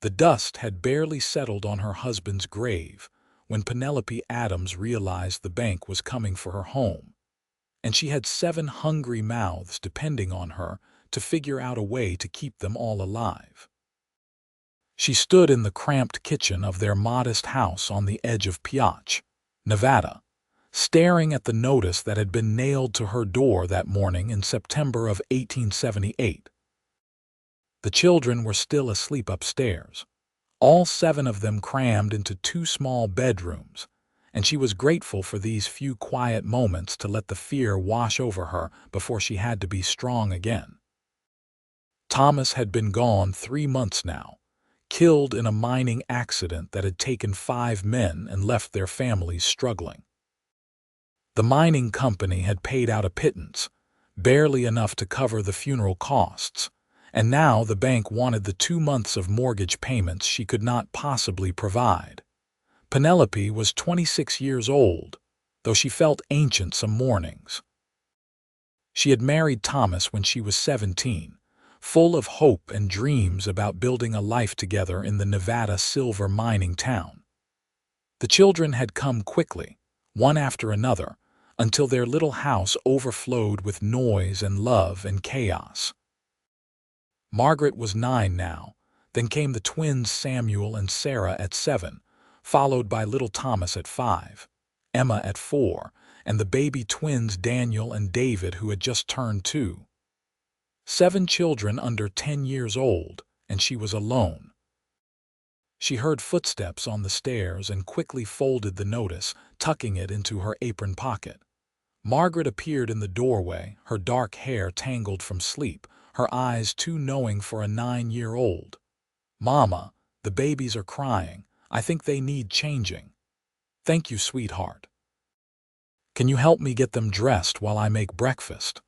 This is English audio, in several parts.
The dust had barely settled on her husband's grave when Penelope Adams realized the bank was coming for her home, and she had 7 hungry mouths depending on her to figure out a way to keep them all alive. She stood in the cramped kitchen of their modest house on the edge of Piach, Nevada, staring at the notice that had been nailed to her door that morning in September of 1878. The children were still asleep upstairs, all 7 of them crammed into 2 small bedrooms, and she was grateful for these few quiet moments to let the fear wash over her before she had to be strong again. Thomas had been gone 3 months now, killed in a mining accident that had taken 5 men and left their families struggling. The mining company had paid out a pittance, barely enough to cover the funeral costs, and now the bank wanted the 2 months of mortgage payments she could not possibly provide. Penelope was 26 years old, though she felt ancient some mornings. She had married Thomas when she was 17, full of hope and dreams about building a life together in the Nevada silver mining town. The children had come quickly, one after another, until their little house overflowed with noise and love and chaos. Margaret was 9 now, then came the twins Samuel and Sarah at 7, followed by little Thomas at 5, Emma at 4, and the baby twins Daniel and David who had just turned 2. 7 children under 10 years old, and she was alone. She heard footsteps on the stairs and quickly folded the notice, tucking it into her apron pocket. Margaret appeared in the doorway, her dark hair tangled from sleep, her eyes too knowing for a 9-year-old. "Mama, the babies are crying. I think they need changing." "Thank you, sweetheart." "Can you help me get them dressed while I make breakfast?"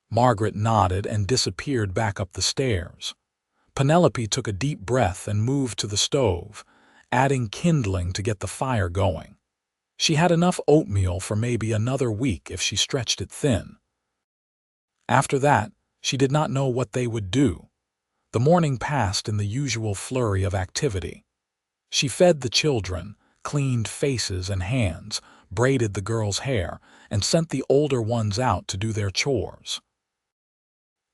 Margaret nodded and disappeared back up the stairs. Penelope took a deep breath and moved to the stove, adding kindling to get the fire going. She had enough oatmeal for maybe another week if she stretched it thin. After that, she did not know what they would do. The morning passed in the usual flurry of activity. She fed the children, cleaned faces and hands, braided the girls' hair, and sent the older ones out to do their chores.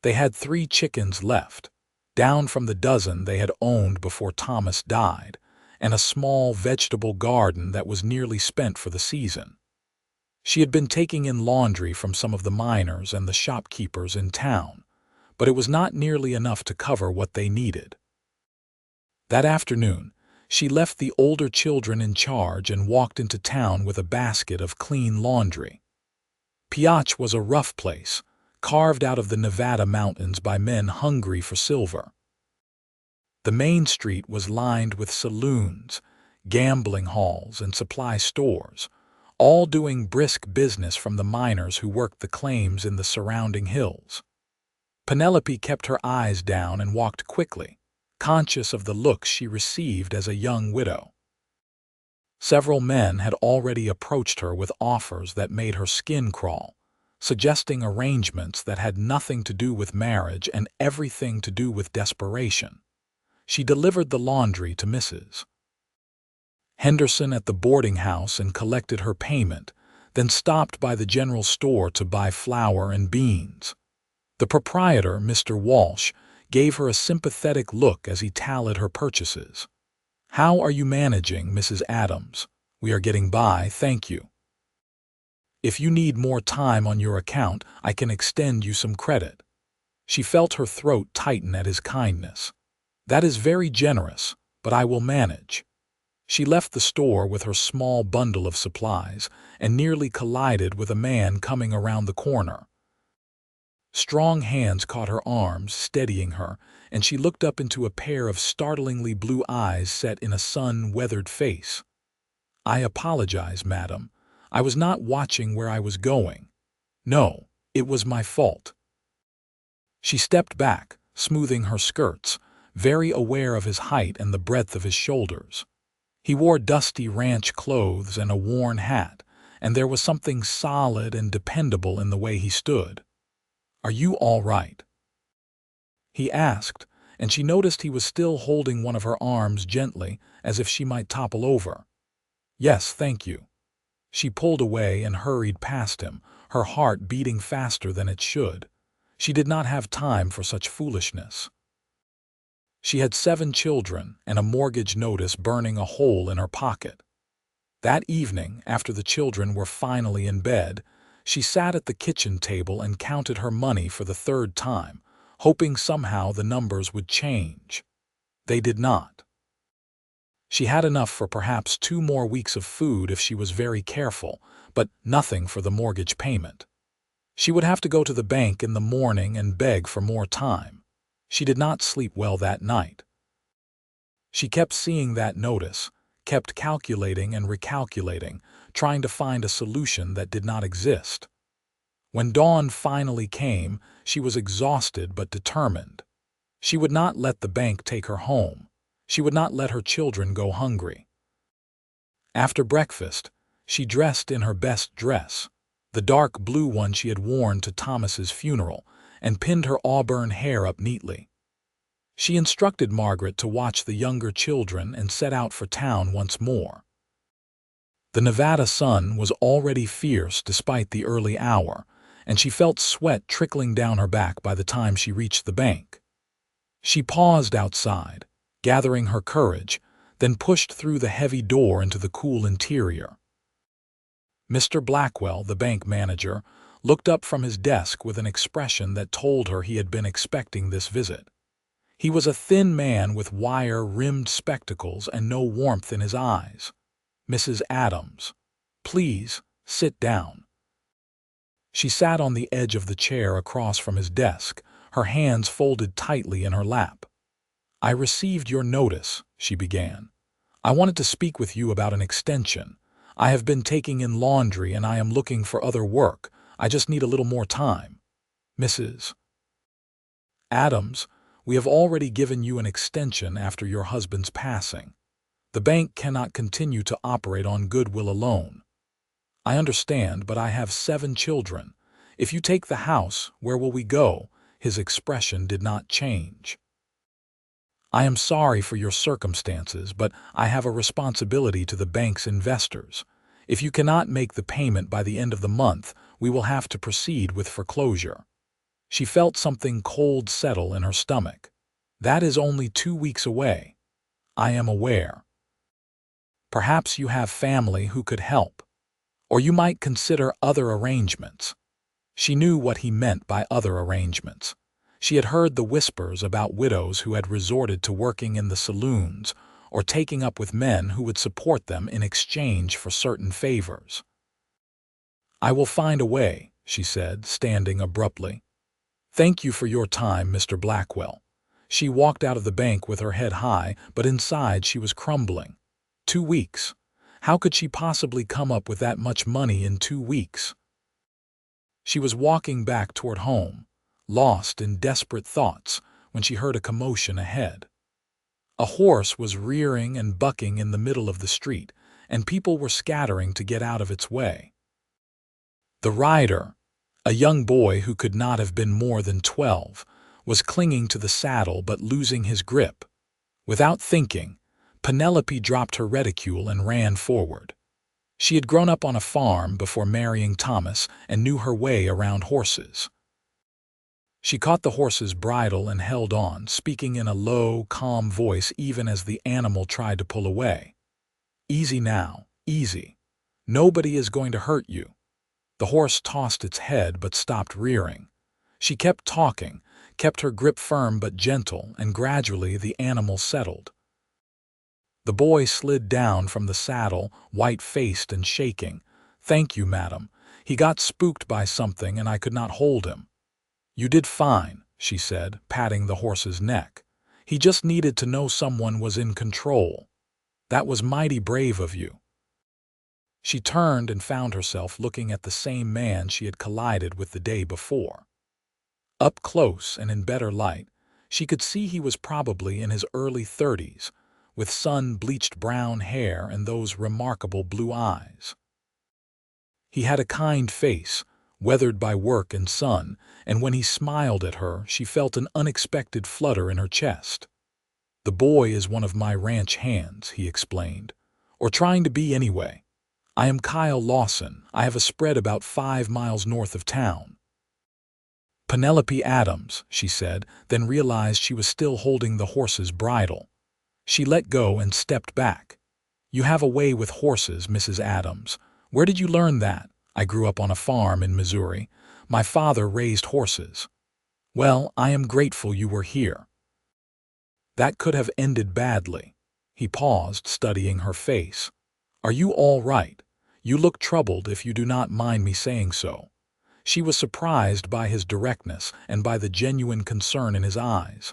They had 3 chickens left, down from the dozen they had owned before Thomas died, and a small vegetable garden that was nearly spent for the season. She had been taking in laundry from some of the miners and the shopkeepers in town, but it was not nearly enough to cover what they needed. That afternoon, she left the older children in charge and walked into town with a basket of clean laundry. Piach was a rough place, carved out of the Nevada mountains by men hungry for silver. The main street was lined with saloons, gambling halls, and supply stores, all doing brisk business from the miners who worked the claims in the surrounding hills. Penelope kept her eyes down and walked quickly, conscious of the looks she received as a young widow. Several men had already approached her with offers that made her skin crawl, suggesting arrangements that had nothing to do with marriage and everything to do with desperation. She delivered the laundry to Mrs. Henderson at the boarding house and collected her payment, then stopped by the general store to buy flour and beans. The proprietor, Mr. Walsh, gave her a sympathetic look as he tallied her purchases. "How are you managing, Mrs. Adams?" "We are getting by, thank you." "If you need more time on your account, I can extend you some credit." She felt her throat tighten at his kindness. "That is very generous, but I will manage." She left the store with her small bundle of supplies and nearly collided with a man coming around the corner. Strong hands caught her arms, steadying her, and she looked up into a pair of startlingly blue eyes set in a sun-weathered face. "I apologize, madam. I was not watching where I was going. No, it was my fault." She stepped back, smoothing her skirts, very aware of his height and the breadth of his shoulders. He wore dusty ranch clothes and a worn hat, and there was something solid and dependable in the way he stood. "Are you all right?" he asked, and she noticed he was still holding one of her arms gently, as if she might topple over. "Yes, thank you." She pulled away and hurried past him, her heart beating faster than it should. She did not have time for such foolishness. She had 7 children and a mortgage notice burning a hole in her pocket. That evening, after the children were finally in bed, she sat at the kitchen table and counted her money for the 3rd time, hoping somehow the numbers would change. They did not. She had enough for perhaps 2 more weeks of food if she was very careful, but nothing for the mortgage payment. She would have to go to the bank in the morning and beg for more time. She did not sleep well that night. She kept seeing that notice, kept calculating and recalculating, trying to find a solution that did not exist. When dawn finally came, she was exhausted but determined. She would not let the bank take her home. She would not let her children go hungry. After breakfast, she dressed in her best dress, the dark blue one she had worn to Thomas's funeral, and pinned her auburn hair up neatly. She instructed Margaret to watch the younger children and set out for town once more. The Nevada sun was already fierce despite the early hour, and she felt sweat trickling down her back by the time she reached the bank. She paused outside, gathering her courage, then pushed through the heavy door into the cool interior. Mr. Blackwell, the bank manager, looked up from his desk with an expression that told her he had been expecting this visit. He was a thin man with wire-rimmed spectacles and no warmth in his eyes. "Mrs. Adams, please, sit down." She sat on the edge of the chair across from his desk, her hands folded tightly in her lap. "I received your notice," she began. "I wanted to speak with you about an extension. I have been taking in laundry and I am looking for other work. I just need a little more time. Mrs. Adams, we have already given you an extension after your husband's passing. The bank cannot continue to operate on goodwill alone. I understand, but I have 7 children. If you take the house, where will we go?" His expression did not change. "I am sorry for your circumstances, but I have a responsibility to the bank's investors. If you cannot make the payment by the end of the month, we will have to proceed with foreclosure." She felt something cold settle in her stomach. "That is only 2 weeks away." "I am aware. Perhaps you have family who could help. Or you might consider other arrangements." She knew what he meant by other arrangements. She had heard the whispers about widows who had resorted to working in the saloons or taking up with men who would support them in exchange for certain favors. "I will find a way," she said, standing abruptly. "Thank you for your time, Mr. Blackwell." She walked out of the bank with her head high, but inside she was crumbling. 2 weeks. How could she possibly come up with that much money in 2 weeks? She was walking back toward home, lost in desperate thoughts, when she heard a commotion ahead. A horse was rearing and bucking in the middle of the street, and people were scattering to get out of its way. The rider, a young boy who could not have been more than 12, was clinging to the saddle but losing his grip. Without thinking, Penelope dropped her reticule and ran forward. She had grown up on a farm before marrying Thomas and knew her way around horses. She caught the horse's bridle and held on, speaking in a low, calm voice even as the animal tried to pull away. "Easy now, easy. Nobody is going to hurt you." The horse tossed its head but stopped rearing. She kept talking, kept her grip firm but gentle, and gradually the animal settled. The boy slid down from the saddle, white-faced and shaking. "Thank you, madam. He got spooked by something and I could not hold him." "You did fine," she said, patting the horse's neck. "He just needed to know someone was in control. That was mighty brave of you." She turned and found herself looking at the same man she had collided with the day before. Up close and in better light, she could see he was probably in his early 30s, with sun-bleached brown hair and those remarkable blue eyes. He had a kind face, weathered by work and sun, and when he smiled at her, she felt an unexpected flutter in her chest. "The boy is one of my ranch hands," he explained. "Or trying to be anyway. I am Kyle Lawson. I have a spread about 5 miles north of town." "Penelope Adams," she said, then realized she was still holding the horse's bridle. She let go and stepped back. "You have a way with horses, Mrs. Adams. Where did you learn that?" "I grew up on a farm in Missouri. My father raised horses." "Well, I am grateful you were here." That could have ended badly. He paused, studying her face. "Are you all right? You look troubled, if you do not mind me saying so." She was surprised by his directness and by the genuine concern in his eyes.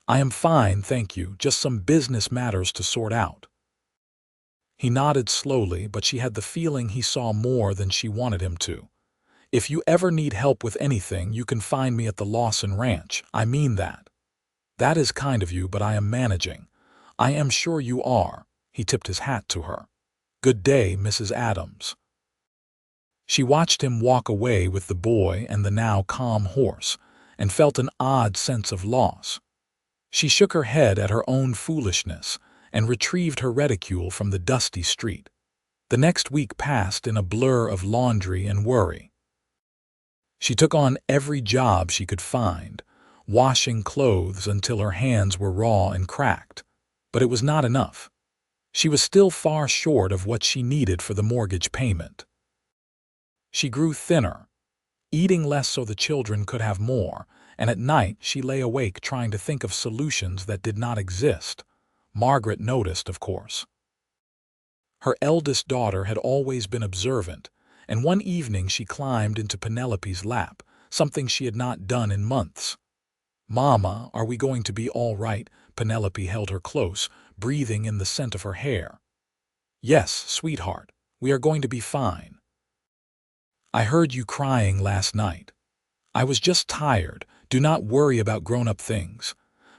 "I am fine, thank you, just some business matters to sort out." He nodded slowly, but she had the feeling he saw more than she wanted him to. "If you ever need help with anything, you can find me at the Lawson Ranch. I mean that." "That is kind of you, but I am managing." "I am sure you are." He tipped his hat to her. "Good day, Mrs. Adams." She watched him walk away with the boy and the now calm horse, and felt an odd sense of loss. She shook her head at her own foolishness and retrieved her reticule from the dusty street. The next week passed in a blur of laundry and worry. She took on every job she could find, washing clothes until her hands were raw and cracked. But it was not enough. She was still far short of what she needed for the mortgage payment. She grew thinner, eating less so the children could have more, and at night she lay awake trying to think of solutions that did not exist. Margaret noticed, of course. Her eldest daughter had always been observant, and one evening she climbed into Penelope's lap, something she had not done in months. "Mama, are we going to be all right?" Penelope held her close, breathing in the scent of her hair. "Yes, sweetheart, we are going to be fine. I heard you crying last night. I was just tired. Do not worry about grown-up things."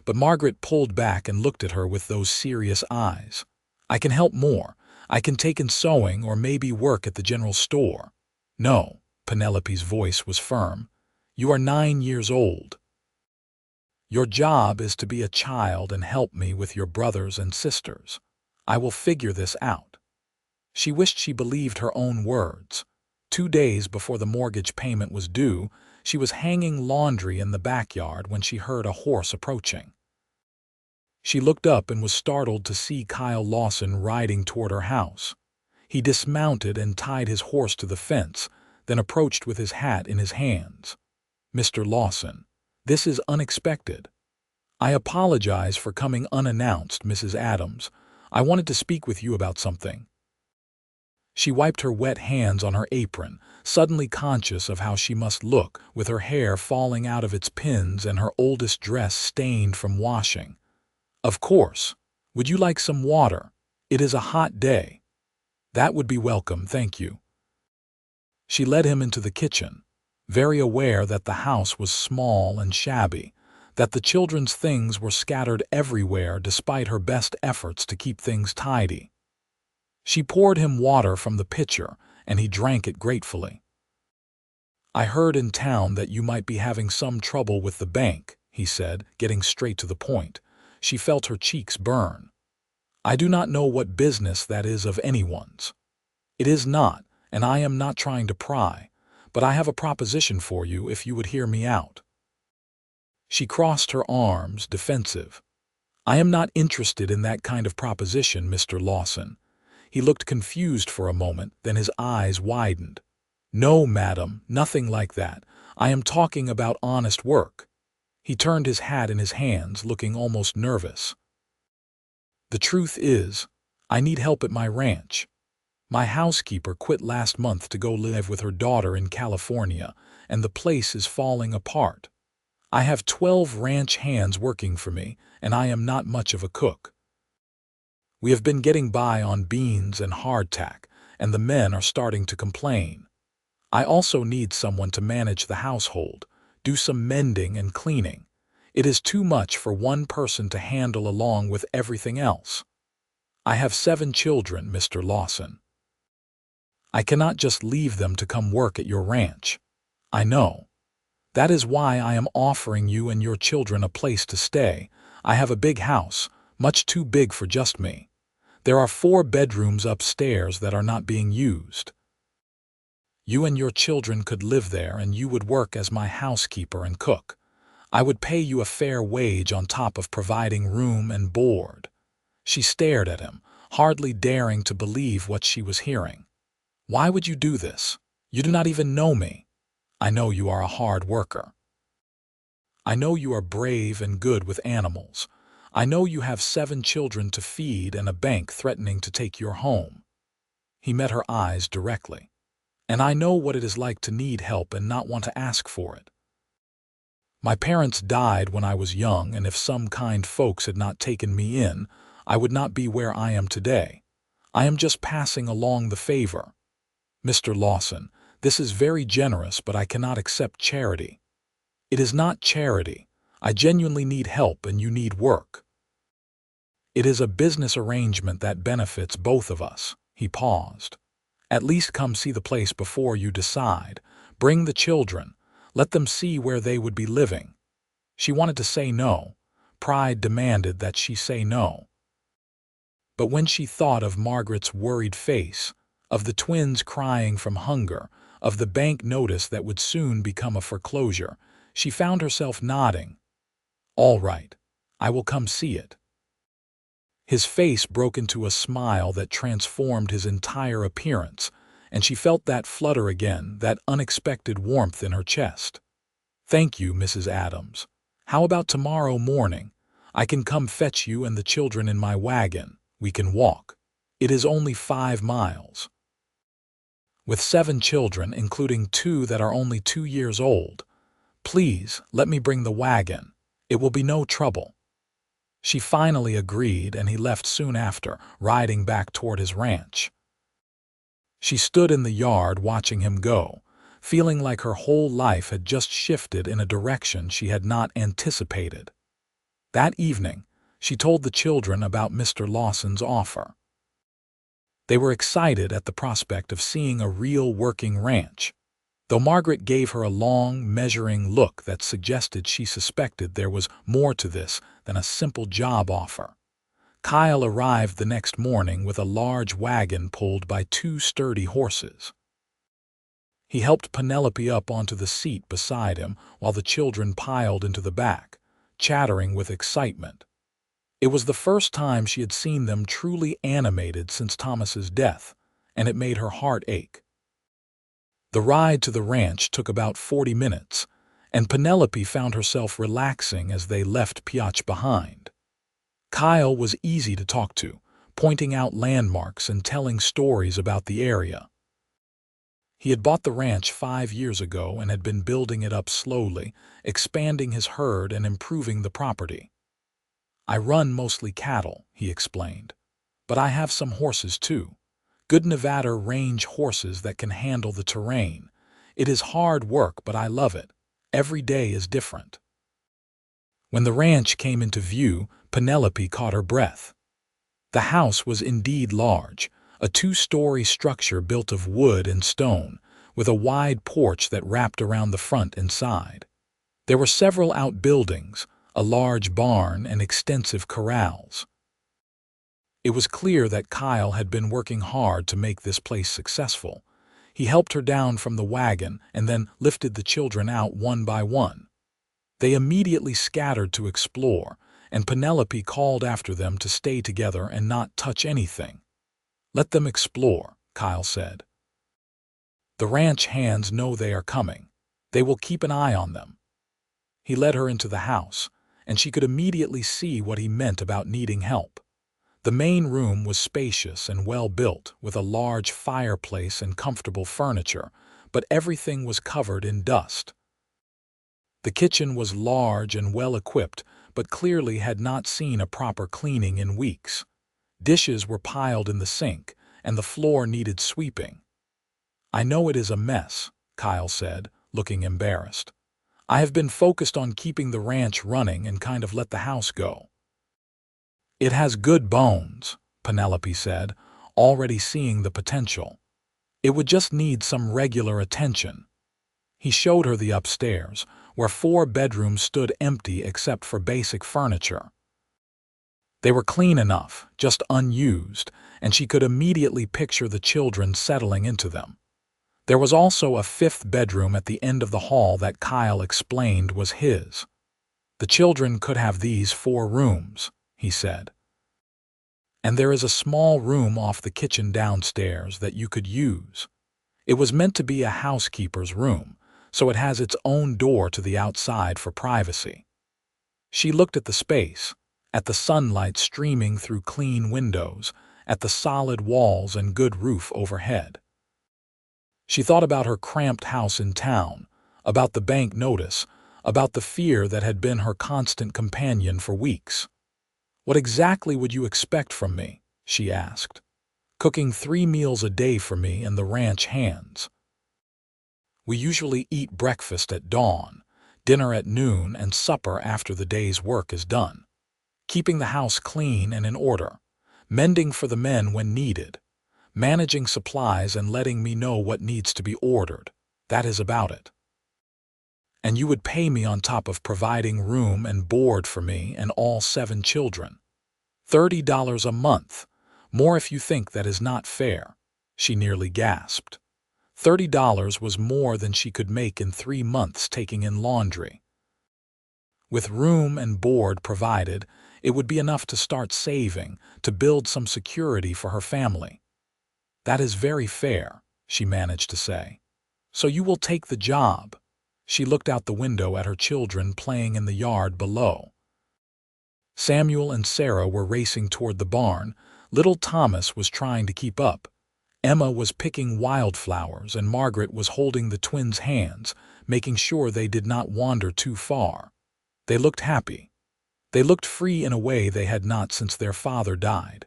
But Margaret pulled back and looked at her with those serious eyes. "I can help more. I can take in sewing or maybe work at the general store." "No," Penelope's voice was firm. "You are 9 years old. Your job is to be a child and help me with your brothers and sisters. I will figure this out." She wished she believed her own words. 2 days before the mortgage payment was due, she was hanging laundry in the backyard when she heard a horse approaching. She looked up and was startled to see Kyle Lawson riding toward her house. He dismounted and tied his horse to the fence, then approached with his hat in his hands. "Mr. Lawson, this is unexpected. I apologize for coming unannounced, Mrs. Adams. I wanted to speak with you about something." She wiped her wet hands on her apron, suddenly conscious of how she must look, with her hair falling out of its pins and her oldest dress stained from washing. "Of course. Would you like some water? It is a hot day." "That would be welcome, thank you." She led him into the kitchen, very aware that the house was small and shabby, that the children's things were scattered everywhere despite her best efforts to keep things tidy. She poured him water from the pitcher, and he drank it gratefully. "I heard in town that you might be having some trouble with the bank," he said, getting straight to the point. She felt her cheeks burn. "I do not know what business that is of anyone's." "It is not, and I am not trying to pry, but I have a proposition for you if you would hear me out." She crossed her arms, defensive. "I am not interested in that kind of proposition, Mr. Lawson." He looked confused for a moment, then his eyes widened. "No, madam, nothing like that. I am talking about honest work." He turned his hat in his hands, looking almost nervous. "The truth is, I need help at my ranch. My housekeeper quit last month to go live with her daughter in California, and the place is falling apart. I have 12 ranch hands working for me, and I am not much of a cook. We have been getting by on beans and hardtack, and the men are starting to complain. I also need someone to manage the household, do some mending and cleaning. It is too much for one person to handle along with everything else. I have 7 children, Mr. Lawson. I cannot just leave them to come work at your ranch." I know. That is why I am offering you and your children a place to stay. I have a big house, much too big for just me. There are 4 bedrooms upstairs that are not being used. You and your children could live there and you would work as my housekeeper and cook. I would pay you a fair wage on top of providing room and board. She stared at him, hardly daring to believe what she was hearing. Why would you do this? You do not even know me. I know you are a hard worker. I know you are brave and good with animals. I know you have 7 children to feed and a bank threatening to take your home. He met her eyes directly. And I know what it is like to need help and not want to ask for it. My parents died when I was young, and if some kind folks had not taken me in, I would not be where I am today. I am just passing along the favor. Mr. Lawson, this is very generous, but I cannot accept charity. It is not charity. I genuinely need help and you need work. It is a business arrangement that benefits both of us. He paused. At least come see the place before you decide. Bring the children. Let them see where they would be living. She wanted to say no. Pride demanded that she say no. But when she thought of Margaret's worried face, of the twins crying from hunger, of the bank notice that would soon become a foreclosure, she found herself nodding. All right, I will come see it. His face broke into a smile that transformed his entire appearance, and she felt that flutter again, that unexpected warmth in her chest. Thank you, Mrs. Adams. How about tomorrow morning? I can come fetch you and the children in my wagon. We can walk. It is only 5 miles. With 7 children, including 2 that are only 2 years old. Please, let me bring the wagon. It will be no trouble. She finally agreed, and he left soon after, riding back toward his ranch. She stood in the yard watching him go, feeling like her whole life had just shifted in a direction she had not anticipated. That evening, she told the children about Mr. Lawson's offer. They were excited at the prospect of seeing a real working ranch, though Margaret gave her a long, measuring look that suggested she suspected there was more to this than a simple job offer. Kyle arrived the next morning with a large wagon pulled by 2 sturdy horses. He helped Penelope up onto the seat beside him while the children piled into the back, chattering with excitement. It was the first time she had seen them truly animated since Thomas's death, and it made her heart ache. The ride to the ranch took about 40 minutes, and Penelope found herself relaxing as they left Piotch behind. Kyle was easy to talk to, pointing out landmarks and telling stories about the area. He had bought the ranch 5 years ago and had been building it up slowly, expanding his herd and improving the property. I run mostly cattle, he explained, but I have some horses too. Good Nevada range horses that can handle the terrain. It is hard work, but I love it. Every day is different. When the ranch came into view, Penelope caught her breath. The house was indeed large, a 2-story structure built of wood and stone, with a wide porch that wrapped around the front and side. There were several outbuildings, a large barn, and extensive corrals. It was clear that Kyle had been working hard to make this place successful. He helped her down from the wagon and then lifted the children out one by one. They immediately scattered to explore, and Penelope called after them to stay together and not touch anything. Let them explore, Kyle said. The ranch hands know they are coming. They will keep an eye on them. He led her into the house, and she could immediately see what he meant about needing help. The main room was spacious and well built, with a large fireplace and comfortable furniture, but everything was covered in dust. The kitchen was large and well equipped, but clearly had not seen a proper cleaning in weeks. Dishes were piled in the sink, and the floor needed sweeping. I know it is a mess, Kyle said, looking embarrassed. I have been focused on keeping the ranch running and kind of let the house go. It has good bones, Penelope said, already seeing the potential. It would just need some regular attention. He showed her the upstairs, where 4 bedrooms stood empty except for basic furniture. They were clean enough, just unused, and she could immediately picture the children settling into them. There was also a 5th bedroom at the end of the hall that Kyle explained was his. The children could have these 4 rooms, he said. And there is a small room off the kitchen downstairs that you could use. It was meant to be a housekeeper's room, so it has its own door to the outside for privacy. She looked at the space, at the sunlight streaming through clean windows, at the solid walls and good roof overhead. She thought about her cramped house in town, about the bank notice, about the fear that had been her constant companion for weeks. "What exactly would you expect from me?" she asked. "Cooking 3 meals a day for me and the ranch hands. We usually eat breakfast at dawn, dinner at noon, and supper after the day's work is done. Keeping the house clean and in order, mending for the men when needed, managing supplies and letting me know what needs to be ordered. That is about it. And you would pay me on top of providing room and board for me and all 7 children. $30 a month, more if you think that is not fair," she nearly gasped. $30 was more than she could make in 3 months taking in laundry. With room and board provided, it would be enough to start saving, to build some security for her family. "That is very fair," she managed to say. "So you will take the job." She looked out the window at her children playing in the yard below. Samuel and Sarah were racing toward the barn. Little Thomas was trying to keep up. Emma was picking wildflowers, and Margaret was holding the twins' hands, making sure they did not wander too far. They looked happy. They looked free in a way they had not since their father died.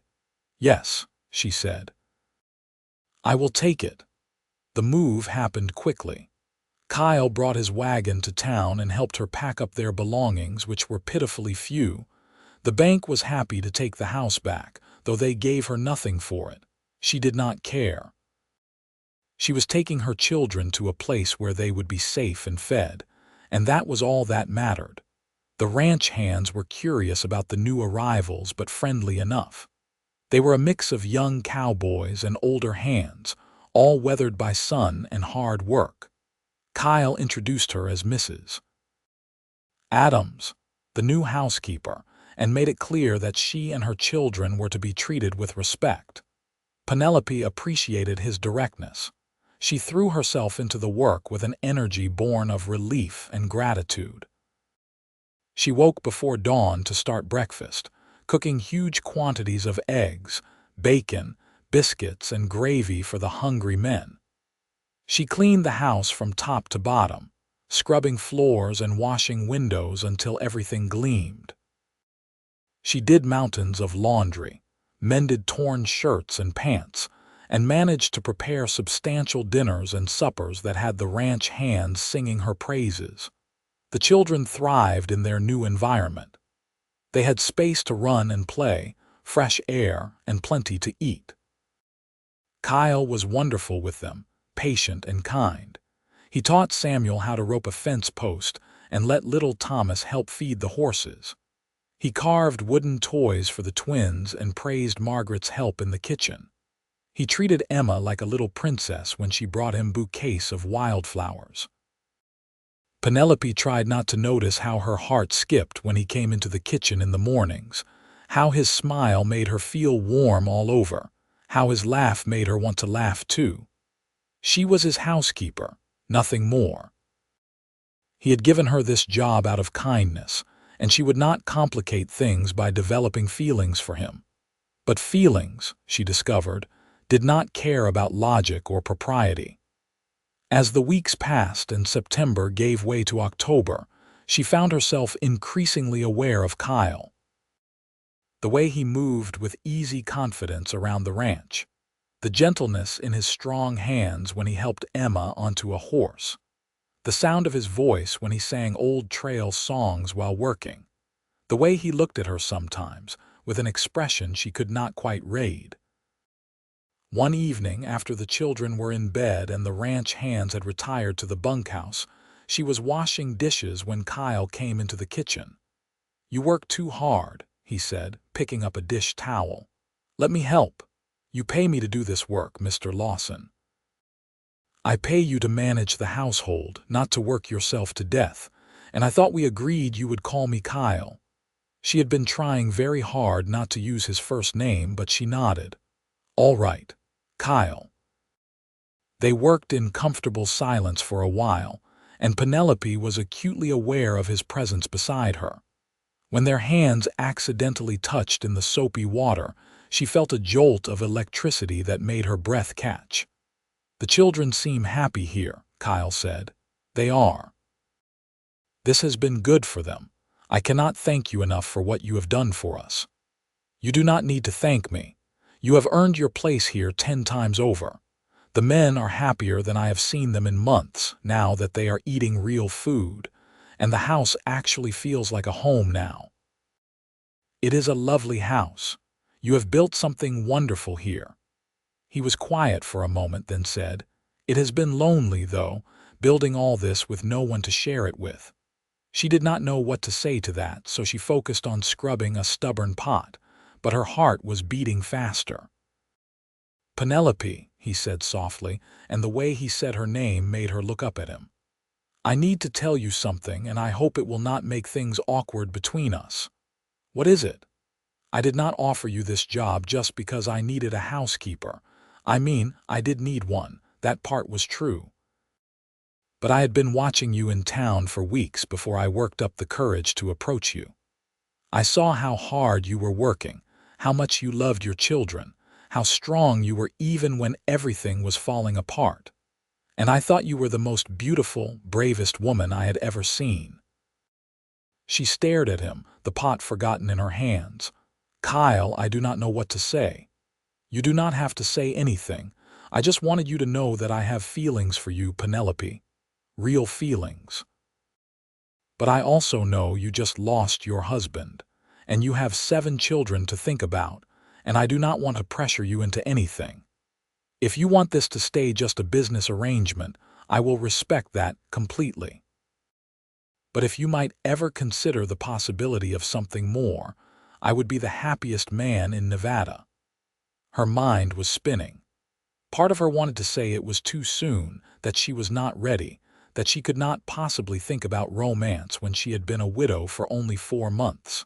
"Yes," she said. "I will take it." The move happened quickly. Kyle brought his wagon to town and helped her pack up their belongings, which were pitifully few. The bank was happy to take the house back, though they gave her nothing for it. She did not care. She was taking her children to a place where they would be safe and fed, and that was all that mattered. The ranch hands were curious about the new arrivals, but friendly enough. They were a mix of young cowboys and older hands, all weathered by sun and hard work. Kyle introduced her as Mrs. Adams, the new housekeeper, and made it clear that she and her children were to be treated with respect. Penelope appreciated his directness. She threw herself into the work with an energy born of relief and gratitude. She woke before dawn to start breakfast, cooking huge quantities of eggs, bacon, biscuits, and gravy for the hungry men. She cleaned the house from top to bottom, scrubbing floors and washing windows until everything gleamed. She did mountains of laundry, mended torn shirts and pants, and managed to prepare substantial dinners and suppers that had the ranch hands singing her praises. The children thrived in their new environment. They had space to run and play, fresh air, and plenty to eat. Kyle was wonderful with them, patient and kind. He taught Samuel how to rope a fence post and let little Thomas help feed the horses. He carved wooden toys for the twins and praised Margaret's help in the kitchen. He treated Emma like a little princess when she brought him bouquets of wildflowers. Penelope tried not to notice how her heart skipped when he came into the kitchen in the mornings, how his smile made her feel warm all over, how his laugh made her want to laugh too. She was his housekeeper, nothing more. He had given her this job out of kindness, and she would not complicate things by developing feelings for him. But feelings, she discovered, did not care about logic or propriety. As the weeks passed and September gave way to October, she found herself increasingly aware of Kyle. The way he moved with easy confidence around the ranch, the gentleness in his strong hands when he helped Emma onto a horse, the sound of his voice when he sang old trail songs while working, the way he looked at her sometimes with an expression she could not quite read. One evening, after the children were in bed and the ranch hands had retired to the bunkhouse, she was washing dishes when Kyle came into the kitchen. "You work too hard," he said, picking up a dish towel. "Let me help. You pay me to do this work, Mr. Lawson. I pay you to manage the household, not to work yourself to death, and I thought we agreed you would call me Kyle." She had been trying very hard not to use his first name, but she nodded. "All right, Kyle." They worked in comfortable silence for a while, and Penelope was acutely aware of his presence beside her. When their hands accidentally touched in the soapy water, she felt a jolt of electricity that made her breath catch. "The children seem happy here," Kyle said. "They are. This has been good for them. I cannot thank you enough for what you have done for us." "You do not need to thank me. You have earned your place here 10 times over. The men are happier than I have seen them in months, now that they are eating real food, and the house actually feels like a home now. It is a lovely house. You have built something wonderful here." He was quiet for a moment, then said, "It has been lonely, though, building all this with no one to share it with." She did not know what to say to that, so she focused on scrubbing a stubborn pot, but her heart was beating faster. "Penelope," he said softly, and the way he said her name made her look up at him. "I need to tell you something, and I hope it will not make things awkward between us." "What is it?" "I did not offer you this job just because I needed a housekeeper. I mean, I did need one, that part was true. But I had been watching you in town for weeks before I worked up the courage to approach you. I saw how hard you were working, how much you loved your children, how strong you were even when everything was falling apart. And I thought you were the most beautiful, bravest woman I had ever seen." She stared at him, the pot forgotten in her hands. "Kyle, I do not know what to say." "You do not have to say anything. I just wanted you to know that I have feelings for you, Penelope. Real feelings. But I also know you just lost your husband, and you have 7 children to think about, and I do not want to pressure you into anything. If you want this to stay just a business arrangement, I will respect that completely. But if you might ever consider the possibility of something more, I would be the happiest man in Nevada." Her mind was spinning. Part of her wanted to say it was too soon, that she was not ready, that she could not possibly think about romance when she had been a widow for only 4 months.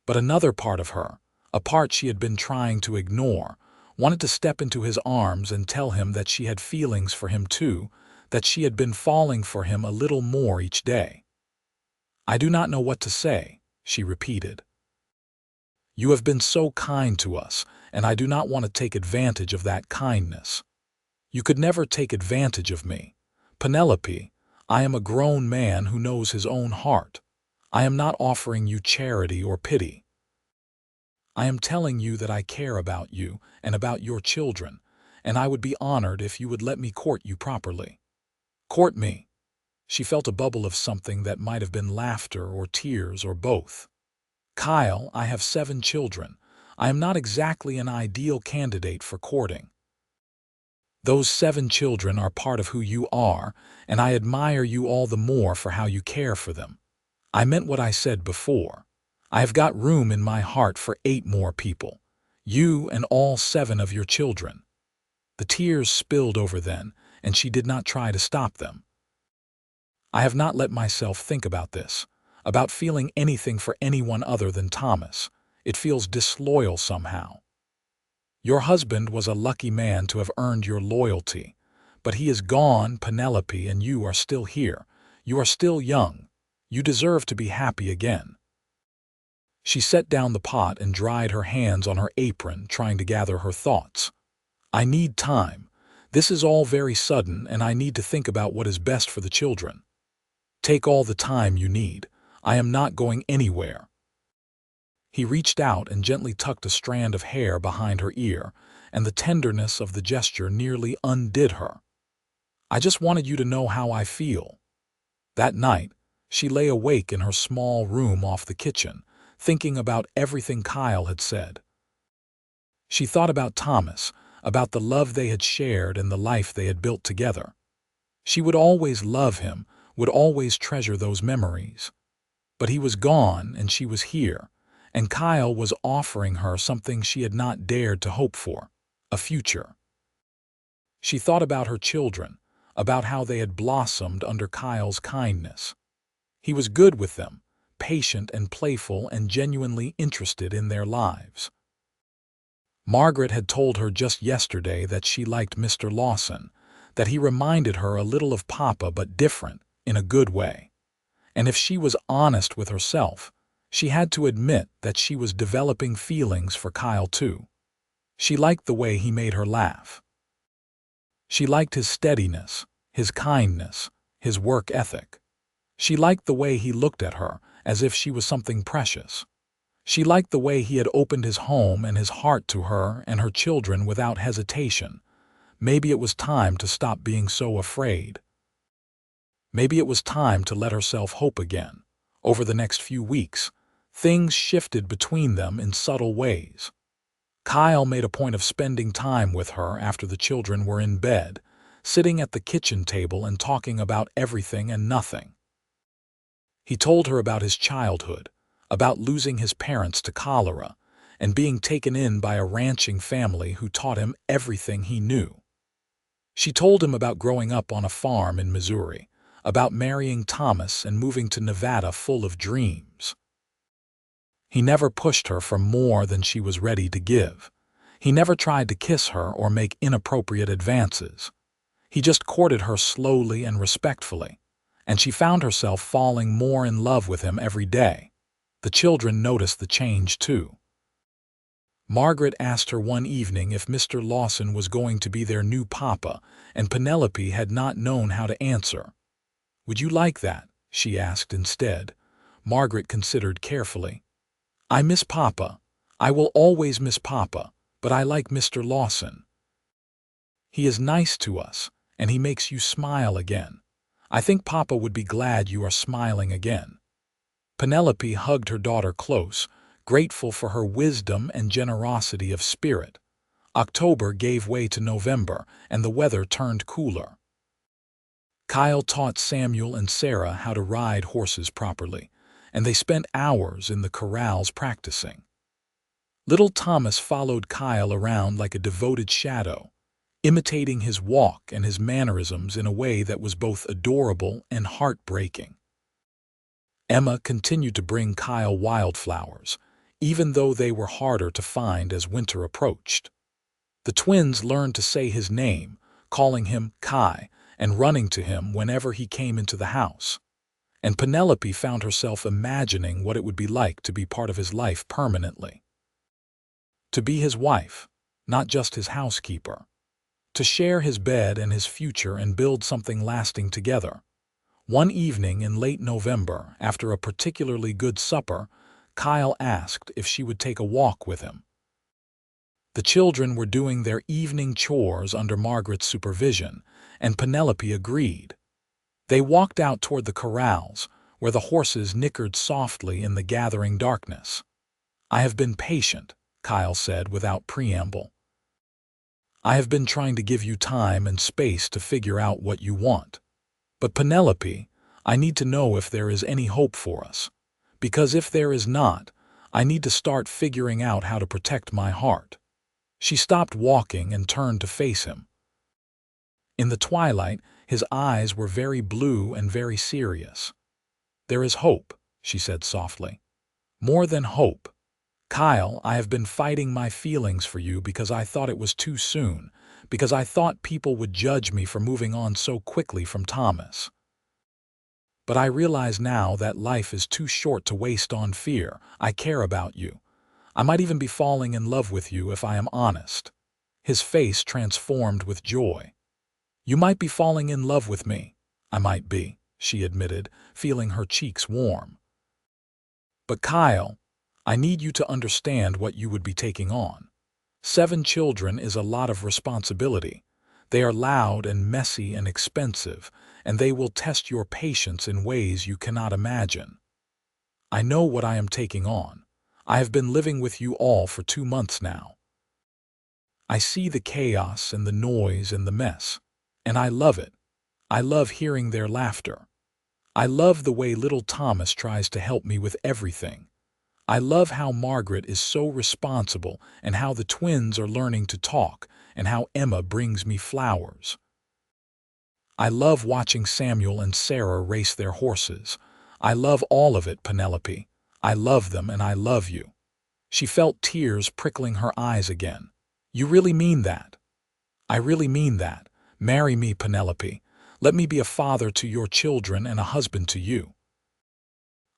But another part of her, a part she had been trying to ignore, wanted to step into his arms and tell him that she had feelings for him too, that she had been falling for him a little more each day. "I do not know what to say," she repeated. "You have been so kind to us, and I do not want to take advantage of that kindness. You could never take advantage of me. Penelope, I am a grown man who knows his own heart. I am not offering you charity or pity. I am telling you that I care about you and about your children, and I would be honored if you would let me court you properly." "Court me?" She felt a bubble of something that might have been laughter or tears or both. "Kyle, I have 7 children. I am not exactly an ideal candidate for courting. Those 7 children are part of who you are, and I admire you all the more for how you care for them. I meant what I said before. I have got room in my heart for 8 more people, you and all 7 of your children." The tears spilled over then, and she did not try to stop them. "I have not let myself think about this, about feeling anything for anyone other than Thomas. It feels disloyal somehow. Your husband was a lucky man to have earned your loyalty, but he is gone, Penelope, and you are still here. You are still young. You deserve to be happy again." She set down the pot and dried her hands on her apron, trying to gather her thoughts. "I need time. This is all very sudden, and I need to think about what is best for the children." "Take all the time you need. I am not going anywhere." He reached out and gently tucked a strand of hair behind her ear, and the tenderness of the gesture nearly undid her. "I just wanted you to know how I feel." That night, she lay awake in her small room off the kitchen, thinking about everything Kyle had said. She thought about Thomas, about the love they had shared and the life they had built together. She would always love him, would always treasure those memories. But he was gone and she was here, and Kyle was offering her something she had not dared to hope for, a future. She thought about her children, about how they had blossomed under Kyle's kindness. He was good with them, patient and playful and genuinely interested in their lives. Margaret had told her just yesterday that she liked Mr. Lawson, that he reminded her a little of Papa but different, in a good way. And if she was honest with herself, she had to admit that she was developing feelings for Kyle too. She liked the way he made her laugh. She liked his steadiness, his kindness, his work ethic. She liked the way he looked at her, as if she was something precious. She liked the way he had opened his home and his heart to her and her children without hesitation. Maybe it was time to stop being so afraid. Maybe it was time to let herself hope again. Over the next few weeks, things shifted between them in subtle ways. Kyle made a point of spending time with her after the children were in bed, sitting at the kitchen table and talking about everything and nothing. He told her about his childhood, about losing his parents to cholera, and being taken in by a ranching family who taught him everything he knew. She told him about growing up on a farm in Missouri, about marrying Thomas and moving to Nevada full of dreams. He never pushed her for more than she was ready to give. He never tried to kiss her or make inappropriate advances. He just courted her slowly and respectfully, and she found herself falling more in love with him every day. The children noticed the change too. Margaret asked her one evening if Mr. Lawson was going to be their new papa, and Penelope had not known how to answer. "Would you like that?" she asked instead. Margaret considered carefully. "I miss Papa. I will always miss Papa, but I like Mr. Lawson. He is nice to us, and he makes you smile again. I think Papa would be glad you are smiling again." Penelope hugged her daughter close, grateful for her wisdom and generosity of spirit. October gave way to November, and the weather turned cooler. Kyle taught Samuel and Sarah how to ride horses properly, and they spent hours in the corrals practicing. Little Thomas followed Kyle around like a devoted shadow, imitating his walk and his mannerisms in a way that was both adorable and heartbreaking. Emma continued to bring Kyle wildflowers, even though they were harder to find as winter approached. The twins learned to say his name, calling him Kai, and running to him whenever he came into the house. And Penelope found herself imagining what it would be like to be part of his life permanently. To be his wife, not just his housekeeper. To share his bed and his future and build something lasting together. One evening in late November, after a particularly good supper, Kyle asked if she would take a walk with him. The children were doing their evening chores under Margaret's supervision, and Penelope agreed. They walked out toward the corrals, where the horses nickered softly in the gathering darkness. "I have been patient," Kyle said without preamble. "I have been trying to give you time and space to figure out what you want. But Penelope, I need to know if there is any hope for us. Because if there is not, I need to start figuring out how to protect my heart." She stopped walking and turned to face him. In the twilight, his eyes were very blue and very serious. "There is hope," she said softly. "More than hope. Kyle, I have been fighting my feelings for you because I thought it was too soon, because I thought people would judge me for moving on so quickly from Thomas. But I realize now that life is too short to waste on fear. I care about you. I might even be falling in love with you if I am honest." His face transformed with joy. "You might be falling in love with me." "I might be," she admitted, feeling her cheeks warm. "But Kyle, I need you to understand what you would be taking on. 7 children is a lot of responsibility. They are loud and messy and expensive, and they will test your patience in ways you cannot imagine. I know what I am taking on. I have been living with you all for 2 months now. I see the chaos and the noise and the mess. And I love it. I love hearing their laughter. I love the way little Thomas tries to help me with everything. I love how Margaret is so responsible and how the twins are learning to talk and how Emma brings me flowers. I love watching Samuel and Sarah race their horses. I love all of it, Penelope. I love them and I love you. She felt tears prickling her eyes again. You really mean that? I really mean that. Marry me, Penelope. Let me be a father to your children and a husband to you.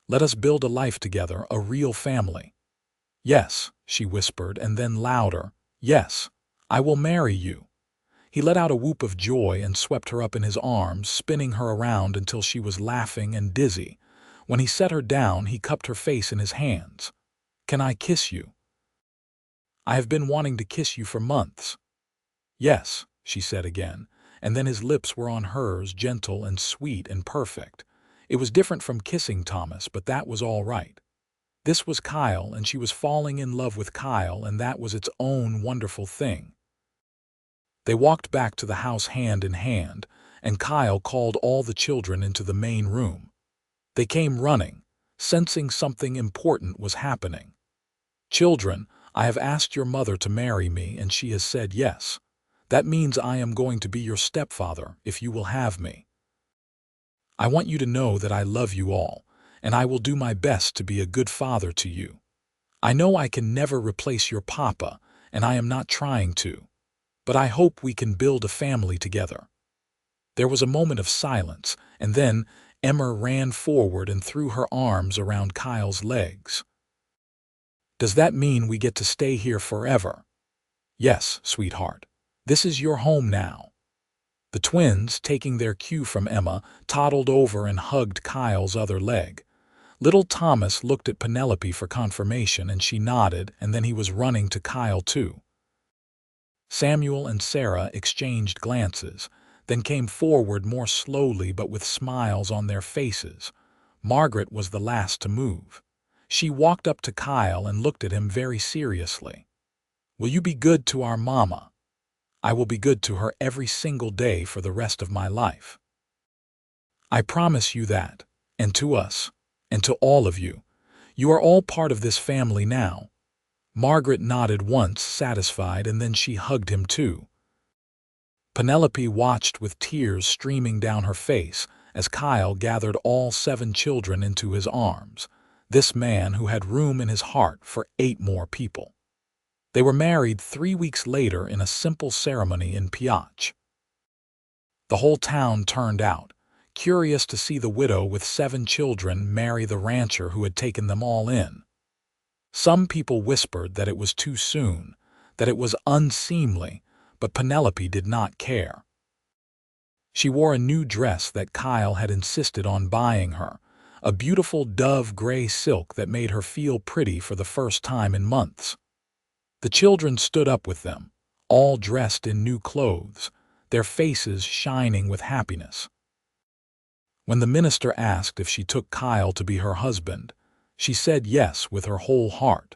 Let us build a life together, a real family. Yes, she whispered, and then louder, yes, I will marry you. He let out a whoop of joy and swept her up in his arms, spinning her around until she was laughing and dizzy. When he set her down, he cupped her face in his hands. Can I kiss you? I have been wanting to kiss you for months. Yes, she said again, and then his lips were on hers, gentle and sweet and perfect. It was different from kissing Thomas, but that was all right. This was Kyle, and she was falling in love with Kyle, and that was its own wonderful thing. They walked back to the house hand in hand, and Kyle called all the children into the main room. They came running, sensing something important was happening. Children, I have asked your mother to marry me, and she has said yes. That means I am going to be your stepfather, if you will have me. I want you to know that I love you all, and I will do my best to be a good father to you. I know I can never replace your papa, and I am not trying to, but I hope we can build a family together. There was a moment of silence, and then Emma ran forward and threw her arms around Kyle's legs. Does that mean we get to stay here forever? Yes, sweetheart. This is your home now. The twins, taking their cue from Emma, toddled over and hugged Kyle's other leg. Little Thomas looked at Penelope for confirmation, and she nodded, and then he was running to Kyle too. Samuel and Sarah exchanged glances, then came forward more slowly but with smiles on their faces. Margaret was the last to move. She walked up to Kyle and looked at him very seriously. Will you be good to our mama? I will be good to her every single day for the rest of my life. I promise you that, and to us, and to all of you. You are all part of this family now. Margaret nodded once, satisfied, and then she hugged him too. Penelope watched with tears streaming down her face as Kyle gathered all 7 children into his arms, this man who had room in his heart for 8 more people. They were married 3 weeks later in a simple ceremony in Piach. The whole town turned out, curious to see the widow with 7 children marry the rancher who had taken them all in. Some people whispered that it was too soon, that it was unseemly, but Penelope did not care. She wore a new dress that Kyle had insisted on buying her, a beautiful dove gray silk that made her feel pretty for the first time in months. The children stood up with them, all dressed in new clothes, their faces shining with happiness. When the minister asked if she took Kyle to be her husband, she said yes with her whole heart.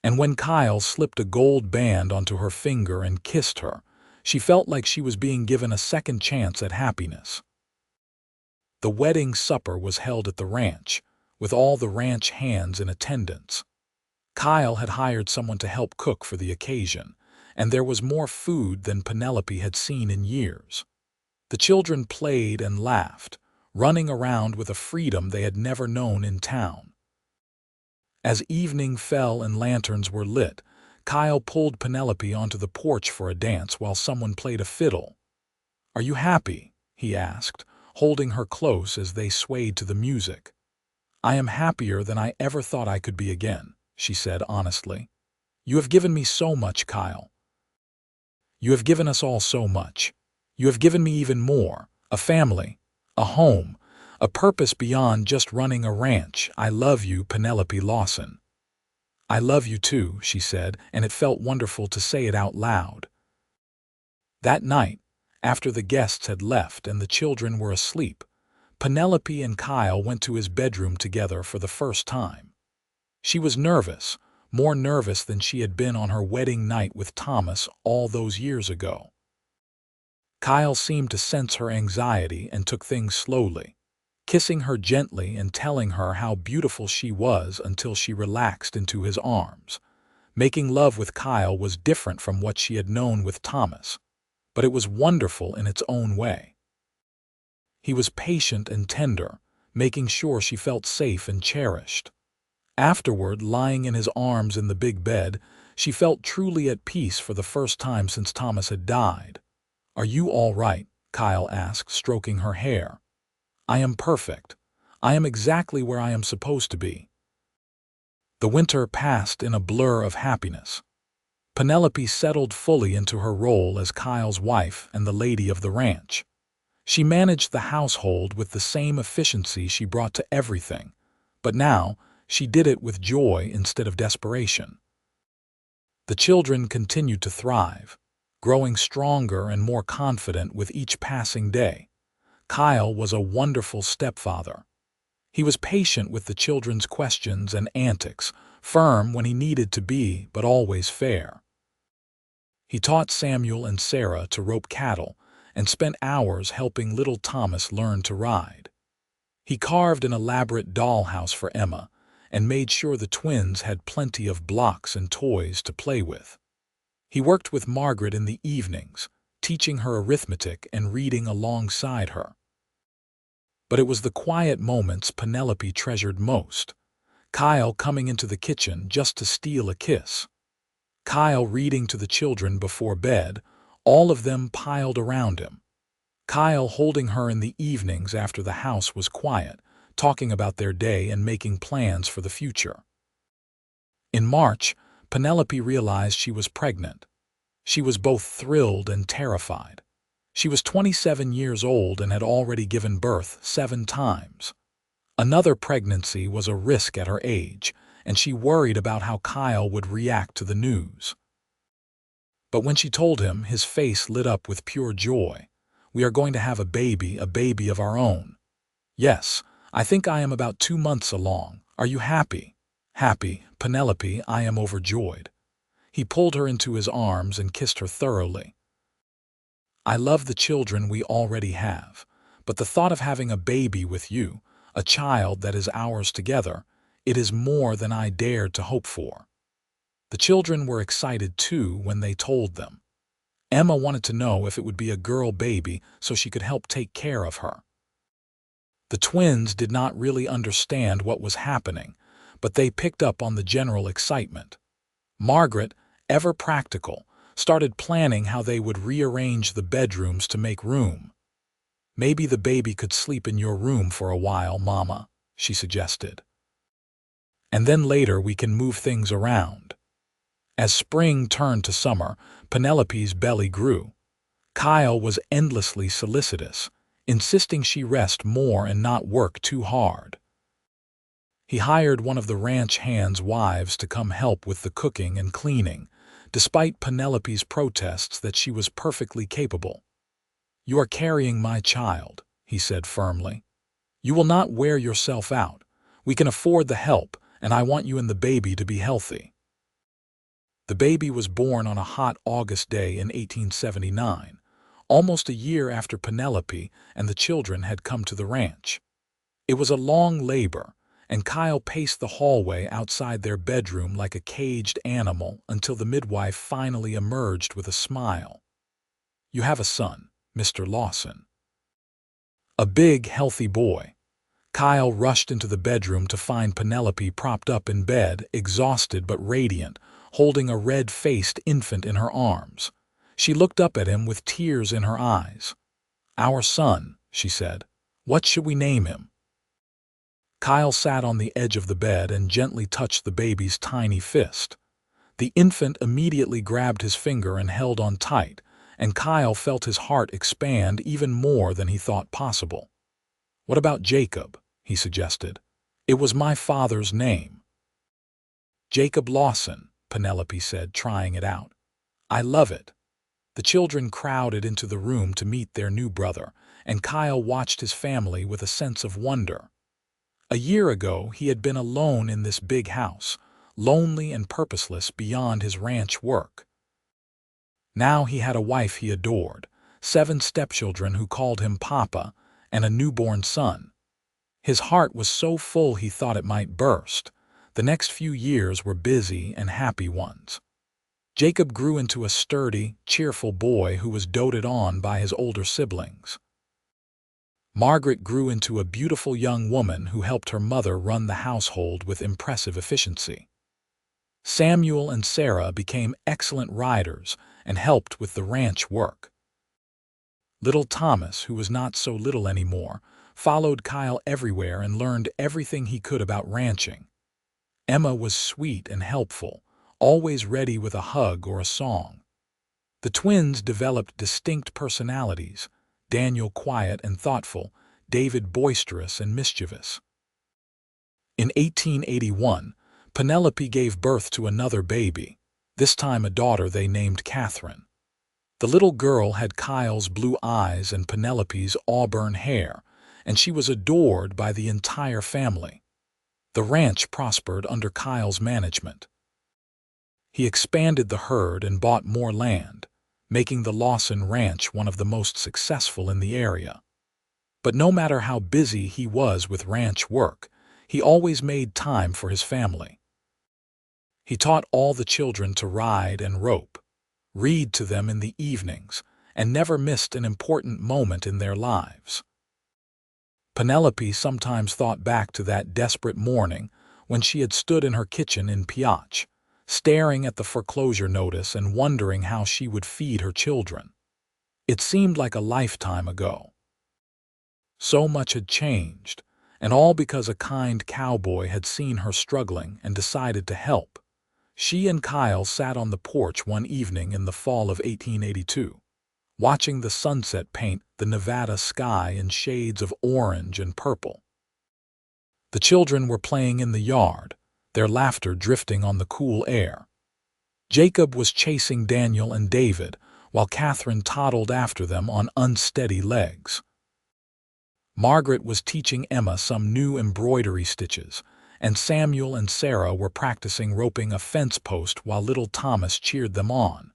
And when Kyle slipped a gold band onto her finger and kissed her, she felt like she was being given a second chance at happiness. The wedding supper was held at the ranch, with all the ranch hands in attendance. Kyle had hired someone to help cook for the occasion, and there was more food than Penelope had seen in years. The children played and laughed, running around with a freedom they had never known in town. As evening fell and lanterns were lit, Kyle pulled Penelope onto the porch for a dance while someone played a fiddle. "Are you happy?" he asked, holding her close as they swayed to the music. "I am happier than I ever thought I could be again," she said honestly. "You have given me so much, Kyle. You have given us all so much. You have given me even more, a family, a home, a purpose beyond just running a ranch. I love you, Penelope Lawson." "I love you too," she said, and it felt wonderful to say it out loud. That night, after the guests had left and the children were asleep, Penelope and Kyle went to his bedroom together for the first time. She was nervous, more nervous than she had been on her wedding night with Thomas all those years ago. Kyle seemed to sense her anxiety and took things slowly, kissing her gently and telling her how beautiful she was until she relaxed into his arms. Making love with Kyle was different from what she had known with Thomas, but it was wonderful in its own way. He was patient and tender, making sure she felt safe and cherished. Afterward, lying in his arms in the big bed, she felt truly at peace for the first time since Thomas had died. "Are you all right?" Kyle asked, stroking her hair. "I am perfect. I am exactly where I am supposed to be." The winter passed in a blur of happiness. Penelope settled fully into her role as Kyle's wife and the lady of the ranch. She managed the household with the same efficiency she brought to everything, but now she did it with joy instead of desperation. The children continued to thrive, growing stronger and more confident with each passing day. Kyle was a wonderful stepfather. He was patient with the children's questions and antics, firm when he needed to be, but always fair. He taught Samuel and Sarah to rope cattle and spent hours helping little Thomas learn to ride. He carved an elaborate dollhouse for Emma and made sure the twins had plenty of blocks and toys to play with. He worked with Margaret in the evenings, teaching her arithmetic and reading alongside her. But it was the quiet moments Penelope treasured most. Kyle coming into the kitchen just to steal a kiss. Kyle reading to the children before bed, all of them piled around him. Kyle holding her in the evenings after the house was quiet, talking about their day and making plans for the future. In March, Penelope realized she was pregnant. She was both thrilled and terrified. She was 27 years old and had already given birth 7 times. Another pregnancy was a risk at her age, and she worried about how Kyle would react to the news. But when she told him, his face lit up with pure joy. "We are going to have a baby of our own." "Yes, I think I am about 2 months along. Are you happy?" "Happy, Penelope, I am overjoyed." He pulled her into his arms and kissed her thoroughly. "I love the children we already have, but the thought of having a baby with you, a child that is ours together, it is more than I dared to hope for." The children were excited too when they told them. Emma wanted to know if it would be a girl baby so she could help take care of her. The twins did not really understand what was happening, but they picked up on the general excitement. Margaret, ever practical, started planning how they would rearrange the bedrooms to make room. "Maybe the baby could sleep in your room for a while, Mama," she suggested. "And then later we can move things around." As spring turned to summer, Penelope's belly grew. Kyle was endlessly solicitous, insisting she rest more and not work too hard. He hired one of the ranch hands' wives to come help with the cooking and cleaning, despite Penelope's protests that she was perfectly capable. "You are carrying my child," he said firmly. "You will not wear yourself out. We can afford the help, and I want you and the baby to be healthy." The baby was born on a hot August day in 1879, almost a year after Penelope and the children had come to the ranch. It was a long labor, and Kyle paced the hallway outside their bedroom like a caged animal until the midwife finally emerged with a smile. "You have a son, Mr. Lawson." A big, healthy boy. Kyle rushed into the bedroom to find Penelope propped up in bed, exhausted but radiant, holding a red-faced infant in her arms. She looked up at him with tears in her eyes. "Our son," she said. "What should we name him?" Kyle sat on the edge of the bed and gently touched the baby's tiny fist. The infant immediately grabbed his finger and held on tight, and Kyle felt his heart expand even more than he thought possible. "What about Jacob?" he suggested. "It was my father's name." "Jacob Lawson," Penelope said, trying it out. "I love it." The children crowded into the room to meet their new brother, and Kyle watched his family with a sense of wonder. A year ago, he had been alone in this big house, lonely and purposeless beyond his ranch work. Now he had a wife he adored, 7 stepchildren who called him Papa, and a newborn son. His heart was so full he thought it might burst. The next few years were busy and happy ones. Jacob grew into a sturdy, cheerful boy who was doted on by his older siblings. Margaret grew into a beautiful young woman who helped her mother run the household with impressive efficiency. Samuel and Sarah became excellent riders and helped with the ranch work. Little Thomas, who was not so little anymore, followed Kyle everywhere and learned everything he could about ranching. Emma was sweet and helpful, always ready with a hug or a song. The twins developed distinct personalities, Daniel quiet and thoughtful, David boisterous and mischievous. In 1881, Penelope gave birth to another baby, this time a daughter they named Catherine. The little girl had Kyle's blue eyes and Penelope's auburn hair, and she was adored by the entire family. The ranch prospered under Kyle's management. He expanded the herd and bought more land, making the Lawson Ranch one of the most successful in the area. But no matter how busy he was with ranch work, he always made time for his family. He taught all the children to ride and rope, read to them in the evenings, and never missed an important moment in their lives. Penelope sometimes thought back to that desperate morning when she had stood in her kitchen in Piotch, staring at the foreclosure notice and wondering how she would feed her children. It seemed like a lifetime ago. So much had changed, and all because a kind cowboy had seen her struggling and decided to help. She and Kyle sat on the porch one evening in the fall of 1882, watching the sunset paint the Nevada sky in shades of orange and purple. The children were playing in the yard, their laughter drifting on the cool air. Jacob was chasing Daniel and David, while Catherine toddled after them on unsteady legs. Margaret was teaching Emma some new embroidery stitches, and Samuel and Sarah were practicing roping a fence post while little Thomas cheered them on.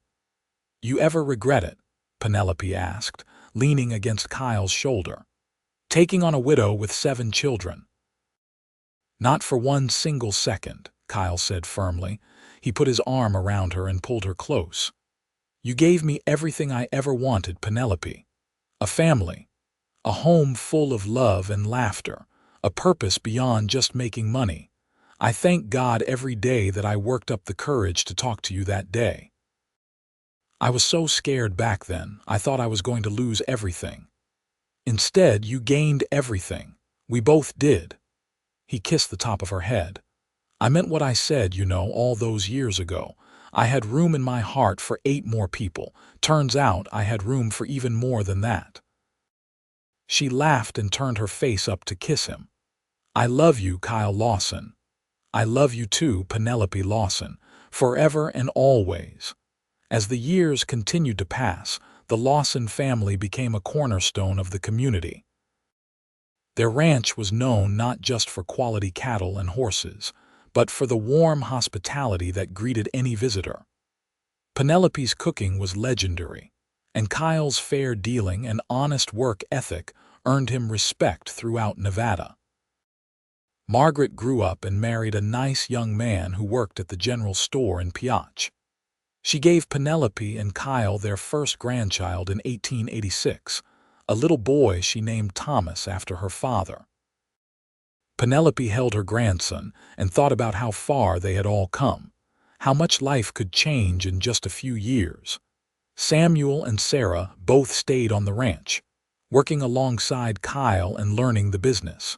"You ever regret it?" Penelope asked, leaning against Kyle's shoulder. "Taking on a widow with 7 children?" "Not for one single second," Kyle said firmly. He put his arm around her and pulled her close. "You gave me everything I ever wanted, Penelope. A family, a home full of love and laughter, a purpose beyond just making money. I thank God every day that I worked up the courage to talk to you that day. I was so scared back then, I thought I was going to lose everything. Instead, you gained everything. We both did." He kissed the top of her head. "I meant what I said, all those years ago. I had room in my heart for 8 more people. Turns out I had room for even more than that." She laughed and turned her face up to kiss him. "I love you, Kyle Lawson. I love you too, Penelope Lawson, forever and always." As the years continued to pass, the Lawson family became a cornerstone of the community. Their ranch was known not just for quality cattle and horses, but for the warm hospitality that greeted any visitor. Penelope's cooking was legendary, and Kyle's fair dealing and honest work ethic earned him respect throughout Nevada. Margaret grew up and married a nice young man who worked at the general store in Piotch. She gave Penelope and Kyle their first grandchild in 1886, a little boy she named Thomas after her father. Penelope held her grandson and thought about how far they had all come, how much life could change in just a few years. Samuel and Sarah both stayed on the ranch, working alongside Kyle and learning the business.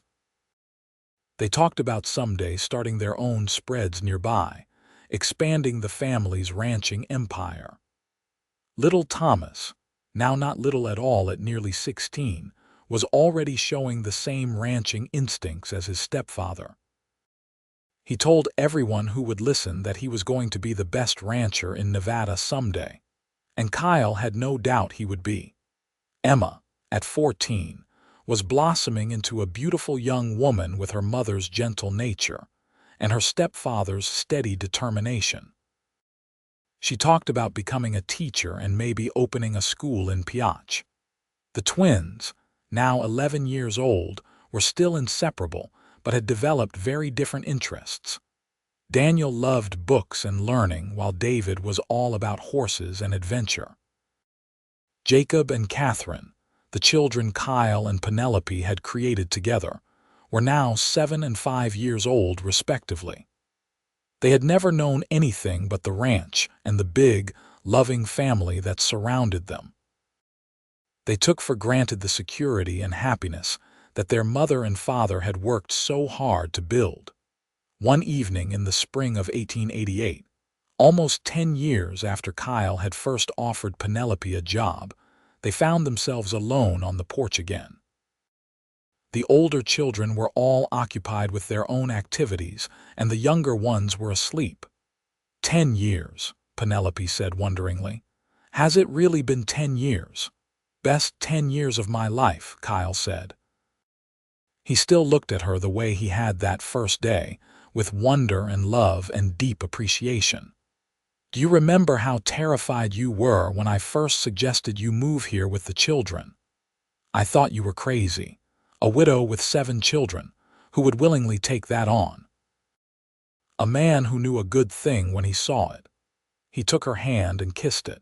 They talked about someday starting their own spreads nearby, expanding the family's ranching empire. Little Thomas, now not little at all at nearly 16, was already showing the same ranching instincts as his stepfather. He told everyone who would listen that he was going to be the best rancher in Nevada someday, and Kyle had no doubt he would be. Emma, at 14, was blossoming into a beautiful young woman with her mother's gentle nature, and her stepfather's steady determination. She talked about becoming a teacher and maybe opening a school in Piach. The twins, now 11 years old, were still inseparable, but had developed very different interests. Daniel loved books and learning, while David was all about horses and adventure. Jacob and Catherine, the children Kyle and Penelope had created together, were now 7 and 5 years old respectively. They had never known anything but the ranch and the big, loving family that surrounded them. They took for granted the security and happiness that their mother and father had worked so hard to build. One evening in the spring of 1888, almost 10 years after Kyle had first offered Penelope a job, they found themselves alone on the porch again. The older children were all occupied with their own activities, and the younger ones were asleep. 10 years, Penelope said wonderingly. Has it really been 10 years? Best 10 years of my life, Kyle said. He still looked at her the way he had that first day, with wonder and love and deep appreciation. Do you remember how terrified you were when I first suggested you move here with the children? I thought you were crazy. A widow with 7 children, who would willingly take that on. A man who knew a good thing when he saw it. He took her hand and kissed it.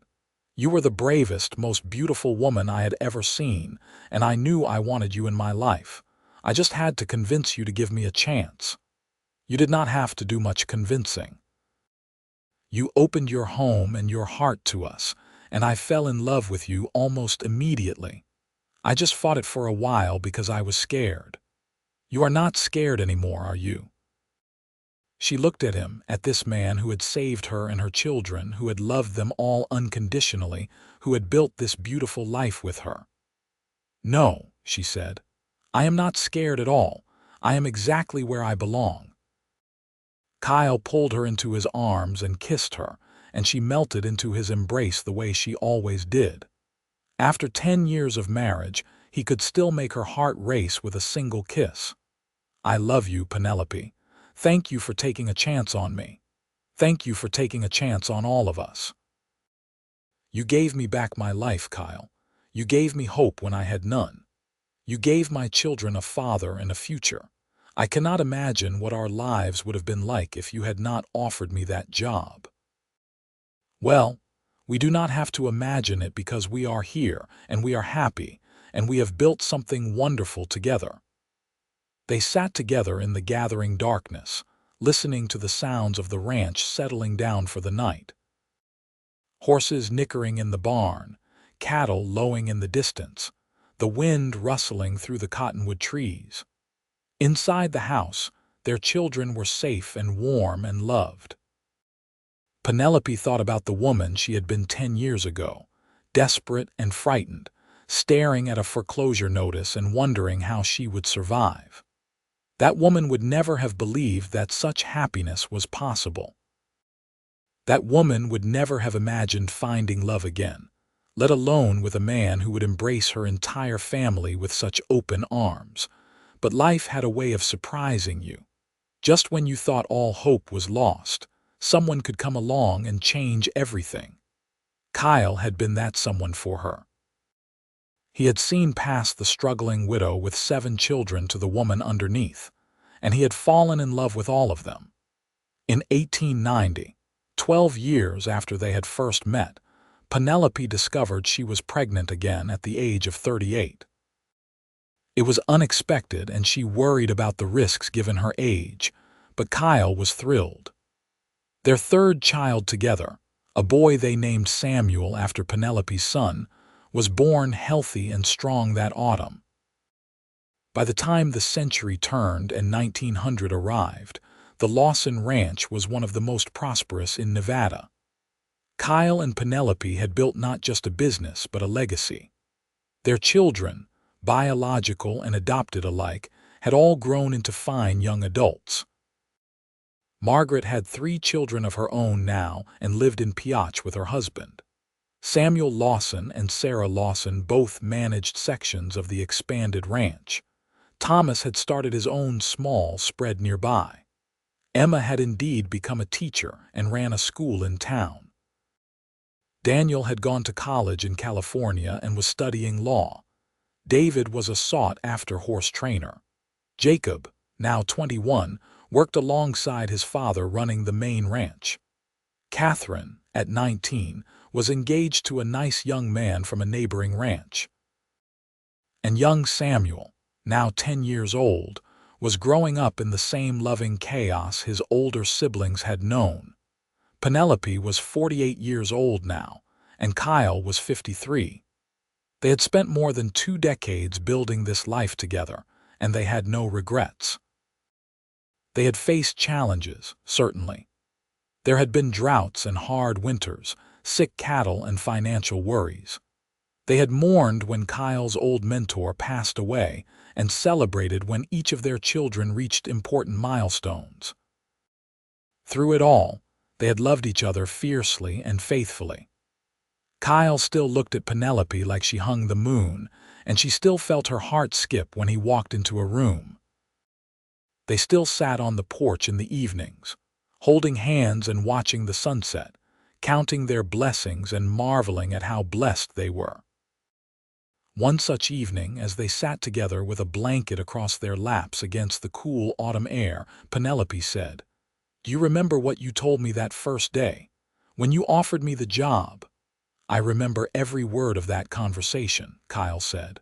You were the bravest, most beautiful woman I had ever seen, and I knew I wanted you in my life. I just had to convince you to give me a chance. You did not have to do much convincing. You opened your home and your heart to us, and I fell in love with you almost immediately. I just fought it for a while because I was scared. You are not scared anymore, are you? She looked at him, at this man who had saved her and her children, who had loved them all unconditionally, who had built this beautiful life with her. No, she said. I am not scared at all. I am exactly where I belong. Kyle pulled her into his arms and kissed her, and she melted into his embrace the way she always did. After 10 years of marriage, he could still make her heart race with a single kiss. I love you, Penelope. Thank you for taking a chance on me. Thank you for taking a chance on all of us. You gave me back my life, Kyle. You gave me hope when I had none. You gave my children a father and a future. I cannot imagine what our lives would have been like if you had not offered me that job. Well, we do not have to imagine it because we are here and we are happy and we have built something wonderful together. They sat together in the gathering darkness, listening to the sounds of the ranch settling down for the night. Horses nickering in the barn, cattle lowing in the distance, the wind rustling through the cottonwood trees. Inside the house, their children were safe and warm and loved. Penelope thought about the woman she had been 10 years ago, desperate and frightened, staring at a foreclosure notice and wondering how she would survive. That woman would never have believed that such happiness was possible. That woman would never have imagined finding love again, let alone with a man who would embrace her entire family with such open arms. But life had a way of surprising you. Just when you thought all hope was lost, someone could come along and change everything. Kyle had been that someone for her. He had seen past the struggling widow with 7 children to the woman underneath, and he had fallen in love with all of them. In 1890, 12 years after they had first met, Penelope discovered she was pregnant again at the age of 38. It was unexpected and she worried about the risks given her age, but Kyle was thrilled. Their third child together, a boy they named Samuel after Penelope's son, was born healthy and strong that autumn. By the time the century turned and 1900 arrived, the Lawson Ranch was one of the most prosperous in Nevada. Kyle and Penelope had built not just a business but a legacy. Their children, biological and adopted alike, had all grown into fine young adults. Margaret had 3 children of her own now and lived in Piach with her husband. Samuel Lawson and Sarah Lawson both managed sections of the expanded ranch. Thomas had started his own small spread nearby. Emma had indeed become a teacher and ran a school in town. Daniel had gone to college in California and was studying law. David was a sought-after horse trainer. Jacob, now 21, worked alongside his father running the main ranch. Catherine, at 19, was engaged to a nice young man from a neighboring ranch. And young Samuel, now 10 years old, was growing up in the same loving chaos his older siblings had known. Penelope was 48 years old now, and Kyle was 53. They had spent more than 2 decades building this life together, and they had no regrets. They had faced challenges, certainly. There had been droughts and hard winters, sick cattle and financial worries. They had mourned when Kyle's old mentor passed away and celebrated when each of their children reached important milestones. Through it all, they had loved each other fiercely and faithfully. Kyle still looked at Penelope like she hung the moon, and she still felt her heart skip when he walked into a room. They still sat on the porch in the evenings, holding hands and watching the sunset, counting their blessings and marveling at how blessed they were. One such evening, as they sat together with a blanket across their laps against the cool autumn air, Penelope said, "Do you remember what you told me that first day, when you offered me the job?" "I remember every word of that conversation," Kyle said.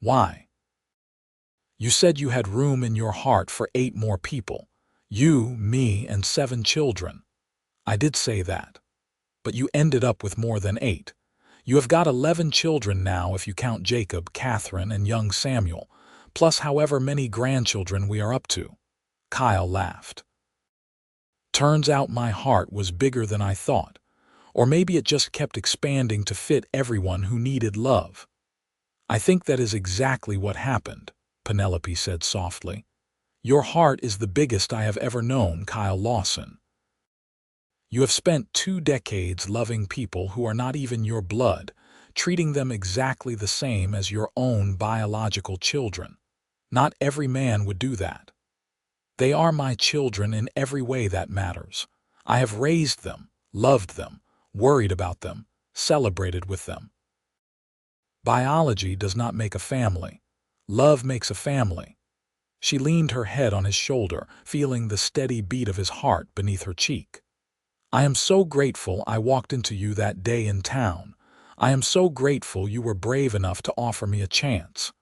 "Why?" "You said you had room in your heart for 8 more people. You, me, and 7 children. I did say that. But you ended up with more than 8. You have got 11 children now if you count Jacob, Catherine, and young Samuel, plus however many grandchildren we are up to." Kyle laughed. "Turns out my heart was bigger than I thought, or maybe it just kept expanding to fit everyone who needed love." "I think that is exactly what happened," Penelope said softly. "Your heart is the biggest I have ever known, Kyle Lawson. You have spent 2 decades loving people who are not even your blood, treating them exactly the same as your own biological children. Not every man would do that. They are my children in every way that matters. I have raised them, loved them, worried about them, celebrated with them. Biology does not make a family. Love makes a family." She leaned her head on his shoulder, feeling the steady beat of his heart beneath her cheek. "I am so grateful I walked into you that day in town. I am so grateful you were brave enough to offer me a chance.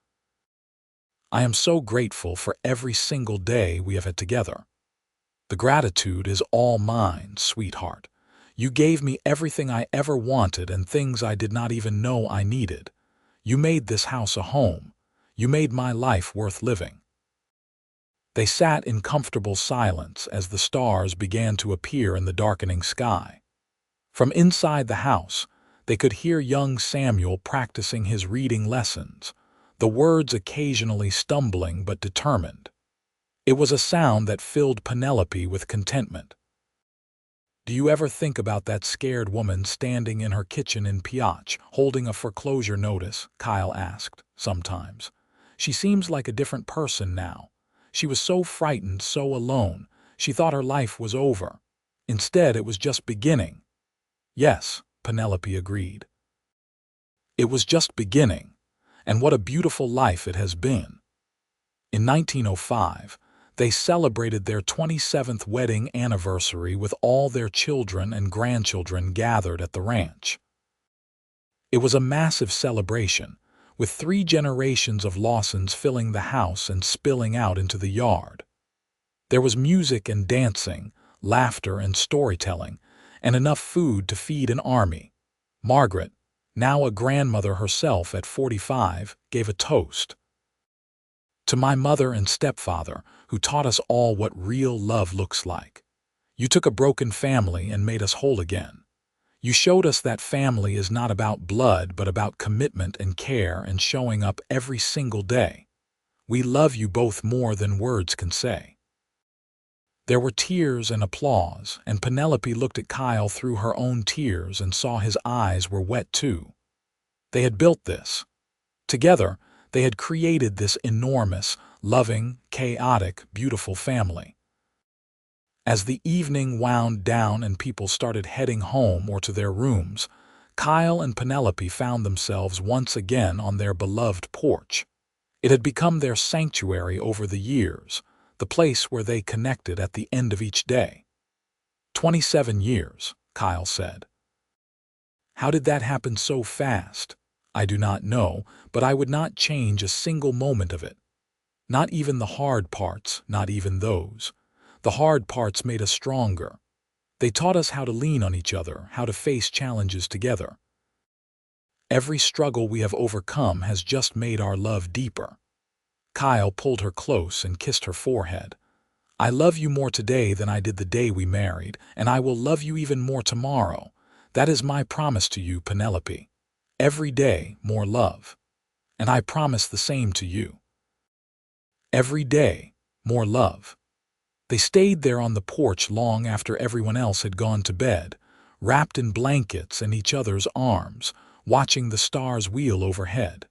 I am so grateful for every single day we have had together. The gratitude is all mine, sweetheart. You gave me everything I ever wanted and things I did not even know I needed. You made this house a home. You made my life worth living." They sat in comfortable silence as the stars began to appear in the darkening sky. From inside the house, they could hear young Samuel practicing his reading lessons, the words occasionally stumbling but determined. It was a sound that filled Penelope with contentment. "Do you ever think about that scared woman standing in her kitchen in Piotch, holding a foreclosure notice?" Kyle asked. "Sometimes. She seems like a different person now. She was so frightened, so alone. She thought her life was over. Instead, it was just beginning." "Yes," Penelope agreed. "It was just beginning, and what a beautiful life it has been." In 1905, they celebrated their 27th wedding anniversary with all their children and grandchildren gathered at the ranch. It was a massive celebration, with 3 generations of Lawsons filling the house and spilling out into the yard. There was music and dancing, laughter and storytelling, and enough food to feed an army. Margaret, now a grandmother herself at 45, gave a toast. "To my mother and stepfather, who taught us all what real love looks like. You took a broken family and made us whole again. You showed us that family is not about blood but about commitment and care and showing up every single day. We love you both more than words can say." There were tears and applause, and Penelope looked at Kyle through her own tears and saw his eyes were wet too. They had built this. Together, they had created this enormous, loving, chaotic, beautiful family. As the evening wound down and people started heading home or to their rooms, Kyle and Penelope found themselves once again on their beloved porch. It had become their sanctuary over the years, the place where they connected at the end of each day. 27 years, Kyle said. How did that happen so fast? I do not know, but I would not change a single moment of it. Not even the hard parts, not even those. The hard parts made us stronger. They taught us how to lean on each other, how to face challenges together. Every struggle we have overcome has just made our love deeper. Kyle pulled her close and kissed her forehead. I love you more today than I did the day we married, and I will love you even more tomorrow. That is my promise to you, Penelope. Every day, more love. And I promise the same to you. Every day, more love. They stayed there on the porch long after everyone else had gone to bed, wrapped in blankets and each other's arms, watching the stars wheel overhead.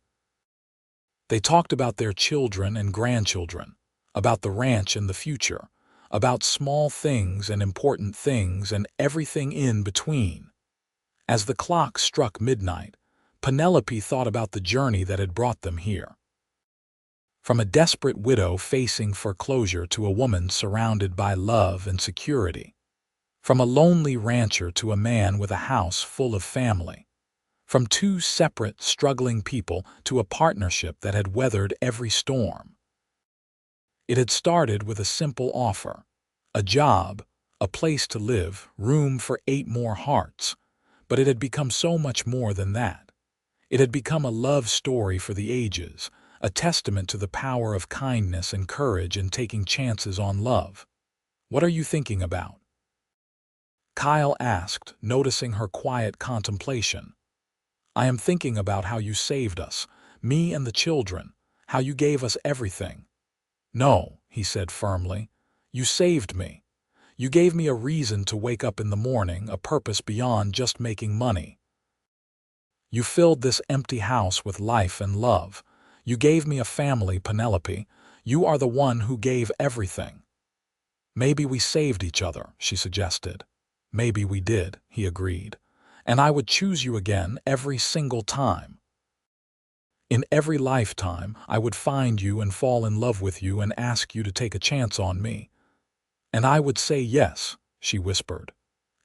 They talked about their children and grandchildren, about the ranch and the future, about small things and important things and everything in between. As the clock struck midnight, Penelope thought about the journey that had brought them here. From a desperate widow facing foreclosure to a woman surrounded by love and security. From a lonely rancher to a man with a house full of family. From two separate, struggling people to a partnership that had weathered every storm. It had started with a simple offer, a job, a place to live, room for 8 more hearts, but it had become so much more than that. It had become a love story for the ages, a testament to the power of kindness and courage in taking chances on love. What are you thinking about? Kyle asked, noticing her quiet contemplation. I am thinking about how you saved us, me and the children, how you gave us everything. No, he said firmly, you saved me. You gave me a reason to wake up in the morning, a purpose beyond just making money. You filled this empty house with life and love. You gave me a family, Penelope. You are the one who gave everything. Maybe we saved each other, she suggested. Maybe we did, he agreed. And I would choose you again every single time. In every lifetime, I would find you and fall in love with you and ask you to take a chance on me. And I would say yes, she whispered.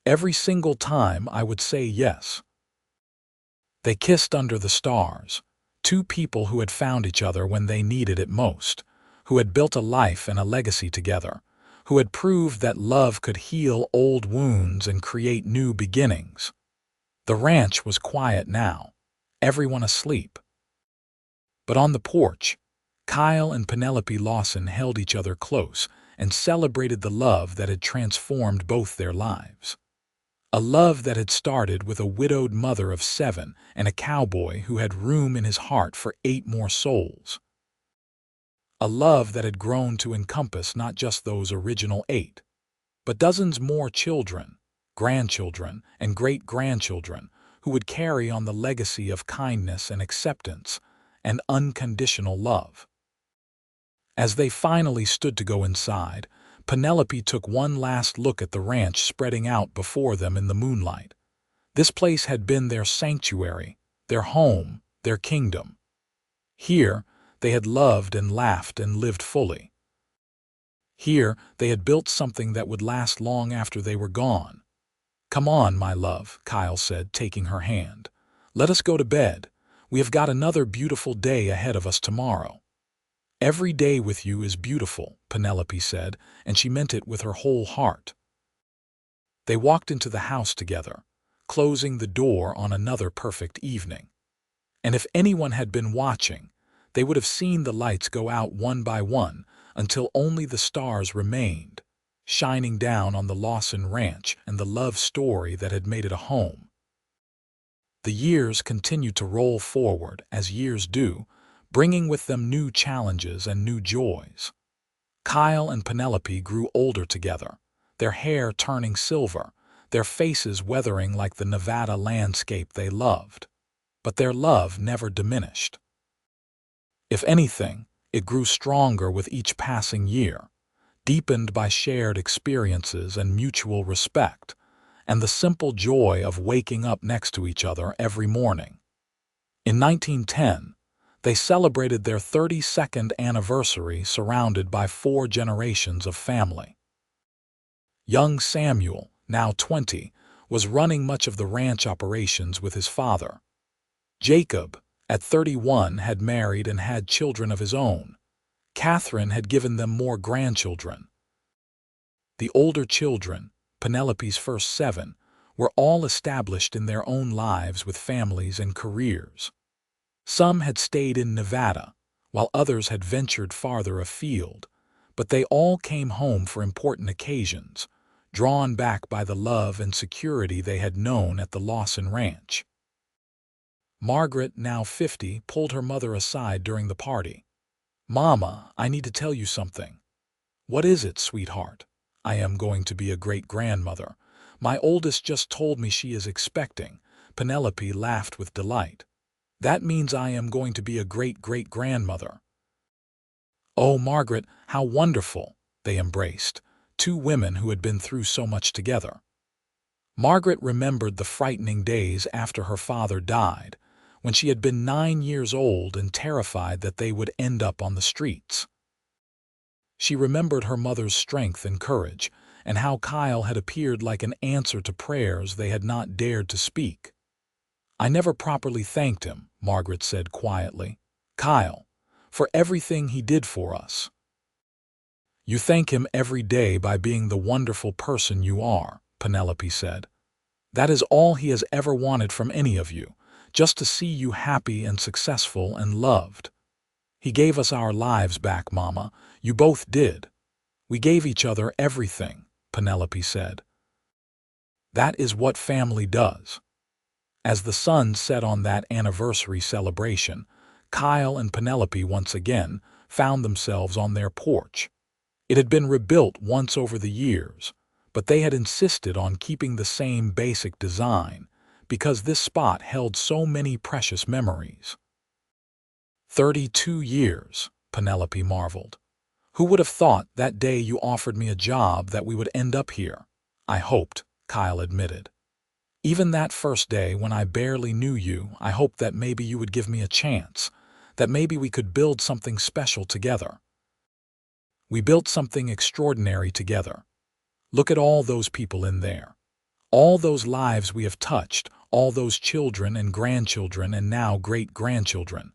Every single time I would say yes. They kissed under the stars, two people who had found each other when they needed it most, who had built a life and a legacy together, who had proved that love could heal old wounds and create new beginnings. The ranch was quiet now, everyone asleep. But on the porch, Kyle and Penelope Lawson held each other close and celebrated the love that had transformed both their lives. A love that had started with a widowed mother of 7 and a cowboy who had room in his heart for 8 more souls. A love that had grown to encompass not just those original 8, but dozens more children, grandchildren, and great-grandchildren who would carry on the legacy of kindness and acceptance and unconditional love. As they finally stood to go inside, Penelope took one last look at the ranch spreading out before them in the moonlight. This place had been their sanctuary, their home, their kingdom. Here, they had loved and laughed and lived fully. Here, they had built something that would last long after they were gone. Come on, my love, Kyle said, taking her hand. Let us go to bed. We have got another beautiful day ahead of us tomorrow. Every day with you is beautiful, Penelope said, and she meant it with her whole heart. They walked into the house together, closing the door on another perfect evening. And if anyone had been watching, they would have seen the lights go out one by one until only the stars remained, shining down on the Lawson Ranch and the love story that had made it a home. The years continued to roll forward, as years do, bringing with them new challenges and new joys. Kyle and Penelope grew older together, their hair turning silver, their faces weathering like the Nevada landscape they loved. But their love never diminished. If anything, it grew stronger with each passing year. deepened by shared experiences and mutual respect, and the simple joy of waking up next to each other every morning. In 1910, they celebrated their 32nd anniversary surrounded by 4 generations of family. Young Samuel, now 20, was running much of the ranch operations with his father. Jacob, at 31, had married and had children of his own. Catherine had given them more grandchildren. The older children, Penelope's first 7, were all established in their own lives with families and careers. Some had stayed in Nevada, while others had ventured farther afield, but they all came home for important occasions, drawn back by the love and security they had known at the Lawson Ranch. Margaret, now 50, pulled her mother aside during the party. "Mama, I need to tell you something." "What is it, sweetheart?" "I am going to be a great-grandmother. My oldest just told me she is expecting." Penelope laughed with delight. "That means I am going to be a great-great-grandmother." "Oh, Margaret, how wonderful!" They embraced, 2 women who had been through so much together. Margaret remembered the frightening days after her father died, when she had been 9 years old and terrified that they would end up on the streets. She remembered her mother's strength and courage, and how Kyle had appeared like an answer to prayers they had not dared to speak. "I never properly thanked him," Margaret said quietly. "Kyle, for everything he did for us." "You thank him every day by being the wonderful person you are," Penelope said. "That is all he has ever wanted from any of you, just to see you happy and successful and loved. He gave us our lives back, Mama. You both did. We gave each other everything," Penelope said. "That is what family does." As the sun set on that anniversary celebration, Kyle and Penelope once again found themselves on their porch. It had been rebuilt once over the years, but they had insisted on keeping the same basic design because this spot held so many precious memories. 32 years, Penelope marveled. "Who would have thought that day you offered me a job that we would end up here?" "I hoped," Kyle admitted. "Even that first day when I barely knew you, I hoped that maybe you would give me a chance, that maybe we could build something special together." "We built something extraordinary together. Look at all those people in there. All those lives we have touched, all those children and grandchildren and now great-grandchildren.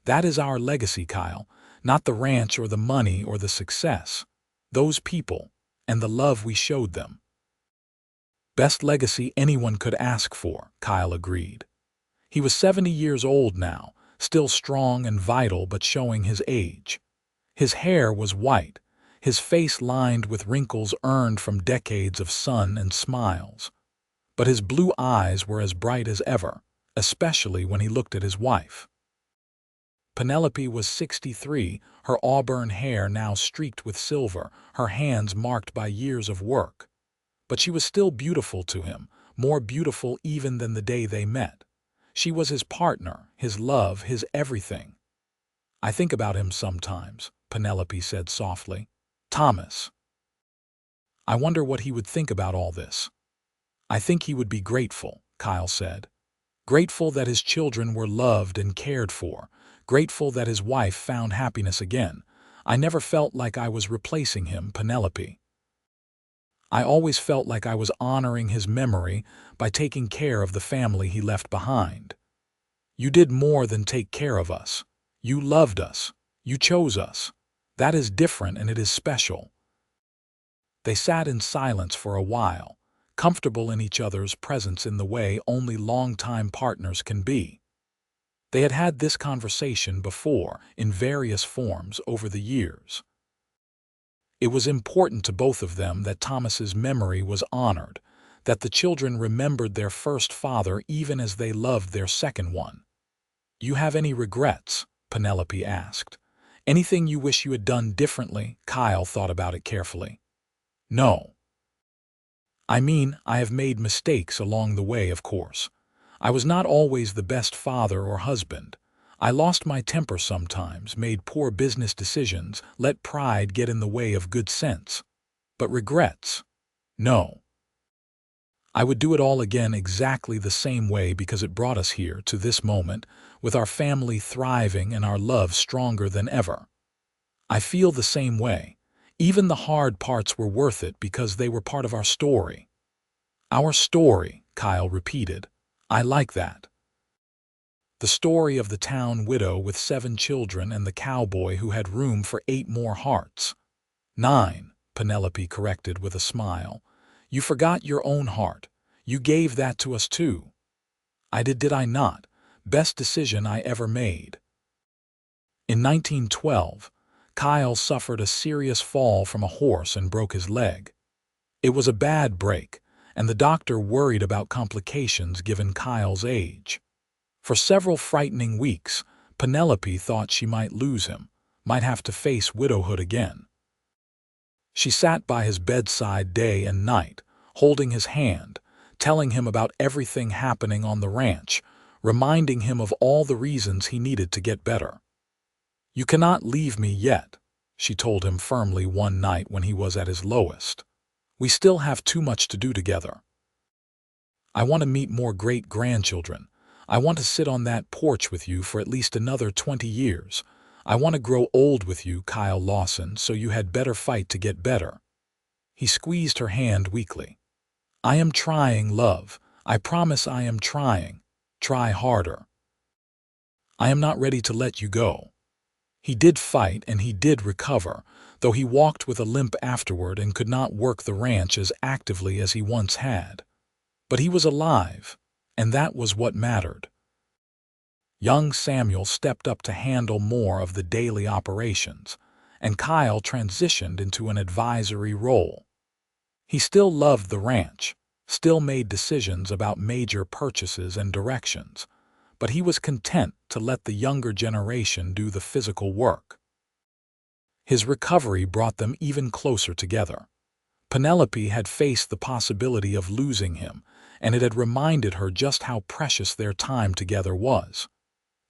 That is our legacy, Kyle, not the ranch or the money or the success. Those people, and the love we showed them." "Best legacy anyone could ask for," Kyle agreed. He was 70 years old now, still strong and vital but showing his age. His hair was white, his face lined with wrinkles earned from decades of sun and smiles. But his blue eyes were as bright as ever, especially when he looked at his wife. Penelope was 63, her auburn hair now streaked with silver, her hands marked by years of work. But she was still beautiful to him, more beautiful even than the day they met. She was his partner, his love, his everything. "I think about him sometimes," Penelope said softly. "Thomas. I wonder what he would think about all this." "I think he would be grateful," Kyle said. "Grateful that his children were loved and cared for, grateful that his wife found happiness again. I never felt like I was replacing him, Penelope. I always felt like I was honoring his memory by taking care of the family he left behind. You did more than take care of us. You loved us. You chose us. That is different and it is special." They sat in silence for a while, comfortable in each other's presence in the way only longtime partners can be. They had had this conversation before, in various forms, over the years. It was important to both of them that Thomas's memory was honored, that the children remembered their first father even as they loved their second one. "You have any regrets?" Penelope asked. "Anything you wish you had done differently?" Kyle thought about it carefully. "No. I mean, I have made mistakes along the way, of course. I was not always the best father or husband. I lost my temper sometimes, made poor business decisions, let pride get in the way of good sense. But regrets? No. I would do it all again exactly the same way because it brought us here to this moment, with our family thriving and our love stronger than ever. I feel the same way. Even the hard parts were worth it because they were part of our story. Our story, Kyle repeated. I like that. The story of the town widow with 7 children and the cowboy who had room for 8 more hearts. 9, Penelope corrected with a smile. You forgot your own heart. You gave that to us too. I did I not? Best decision I ever made. In 1912, Kyle suffered a serious fall from a horse and broke his leg. It was a bad break, and the doctor worried about complications given Kyle's age. For several frightening weeks, Penelope thought she might lose him, might have to face widowhood again. She sat by his bedside day and night, holding his hand, telling him about everything happening on the ranch, reminding him of all the reasons he needed to get better. You cannot leave me yet, she told him firmly one night when he was at his lowest. We still have too much to do together. I want to meet more great-grandchildren. I want to sit on that porch with you for at least another 20 years. I want to grow old with you, Kyle Lawson, so you had better fight to get better. He squeezed her hand weakly. I am trying, love. I promise I am trying. Try harder. I am not ready to let you go. He did fight and he did recover, though he walked with a limp afterward and could not work the ranch as actively as he once had. But he was alive, and that was what mattered. Young Samuel stepped up to handle more of the daily operations, and Kyle transitioned into an advisory role. He still loved the ranch, still made decisions about major purchases and directions, but he was content to let the younger generation do the physical work. His recovery brought them even closer together. Penelope had faced the possibility of losing him, and it had reminded her just how precious their time together was.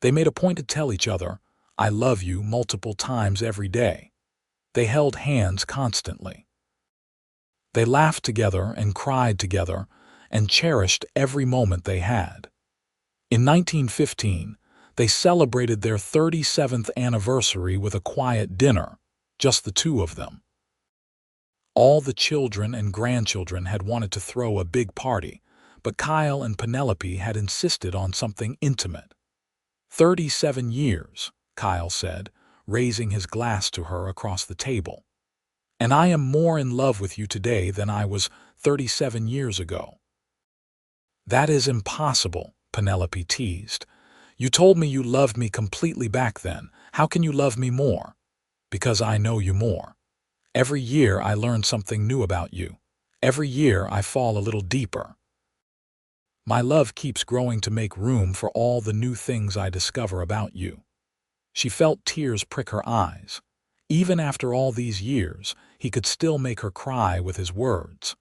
They made a point to tell each other, I love you, multiple times every day. They held hands constantly. They laughed together and cried together and cherished every moment they had. In 1915, they celebrated their 37th anniversary with a quiet dinner, just the two of them. All the children and grandchildren had wanted to throw a big party, but Kyle and Penelope had insisted on something intimate. 37 years, Kyle said, raising his glass to her across the table. And I am more in love with you today than I was 37 years ago. That is impossible, Penelope teased. You told me you loved me completely back then. How can you love me more? Because I know you more. Every year I learn something new about you. Every year I fall a little deeper. My love keeps growing to make room for all the new things I discover about you. She felt tears prick her eyes. Even after all these years, he could still make her cry with his words.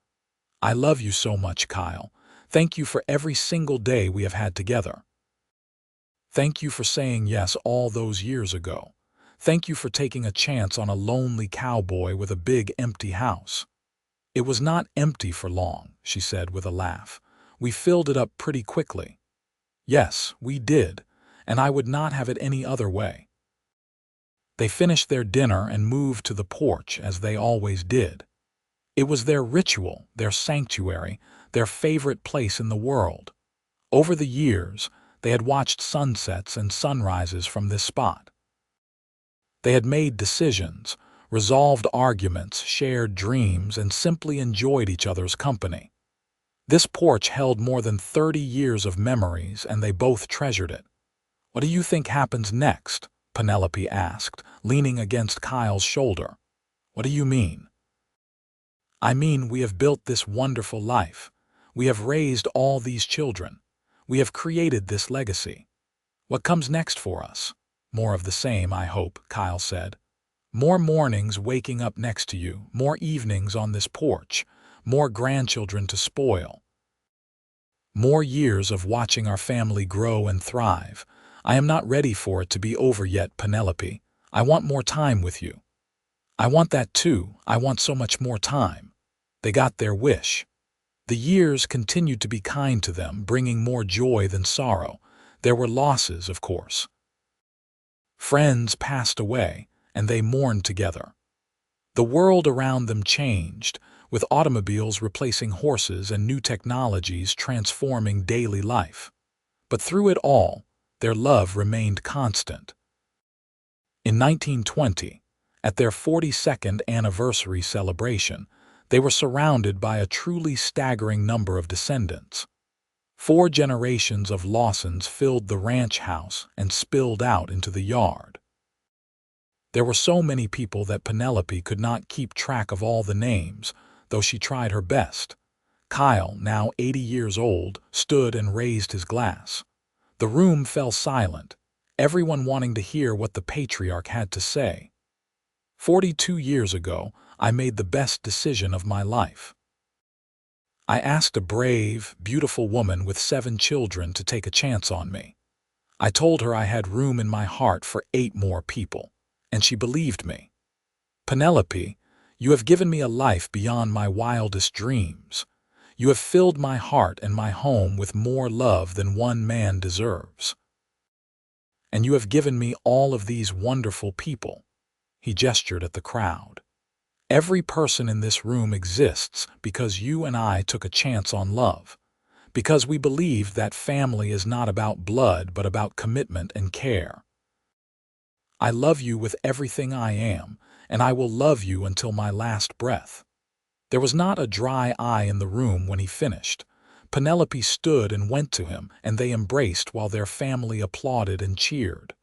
I love you so much, Kyle. Thank you for every single day we have had together. Thank you for saying yes all those years ago. Thank you for taking a chance on a lonely cowboy with a big empty house. It was not empty for long, she said with a laugh. We filled it up pretty quickly. Yes, we did, and I would not have it any other way. They finished their dinner and moved to the porch as they always did. It was their ritual, their sanctuary, their favorite place in the world. Over the years, they had watched sunsets and sunrises from this spot. They had made decisions, resolved arguments, shared dreams, and simply enjoyed each other's company. This porch held more than 30 years of memories, and they both treasured it. What do you think happens next? Penelope asked, leaning against Kyle's shoulder. What do you mean? I mean, we have built this wonderful life. We have raised all these children. We have created this legacy. What comes next for us? More of the same, I hope, Kyle said. More mornings waking up next to you, more evenings on this porch, more grandchildren to spoil. More years of watching our family grow and thrive. I am not ready for it to be over yet, Penelope. I want more time with you. I want that too. I want so much more time. They got their wish. The years continued to be kind to them, bringing more joy than sorrow. There were losses, of course. Friends passed away, and they mourned together. The world around them changed, with automobiles replacing horses and new technologies transforming daily life. But through it all, their love remained constant. In 1920, at their 42nd anniversary celebration, they were surrounded by a truly staggering number of descendants. 4 generations of Lawsons filled the ranch house and spilled out into the yard. There were so many people that Penelope could not keep track of all the names, though she tried her best. Kyle, now 80 years old, stood and raised his glass. The room fell silent, everyone wanting to hear what the patriarch had to say. 42 years ago, I made the best decision of my life. I asked a brave, beautiful woman with 7 children to take a chance on me. I told her I had room in my heart for 8 more people, and she believed me. Penelope, you have given me a life beyond my wildest dreams. You have filled my heart and my home with more love than one man deserves. And you have given me all of these wonderful people. He gestured at the crowd. Every person in this room exists because you and I took a chance on love, because we believed that family is not about blood but about commitment and care. I love you with everything I am, and I will love you until my last breath. There was not a dry eye in the room when he finished. Penelope stood and went to him, and they embraced while their family applauded and cheered.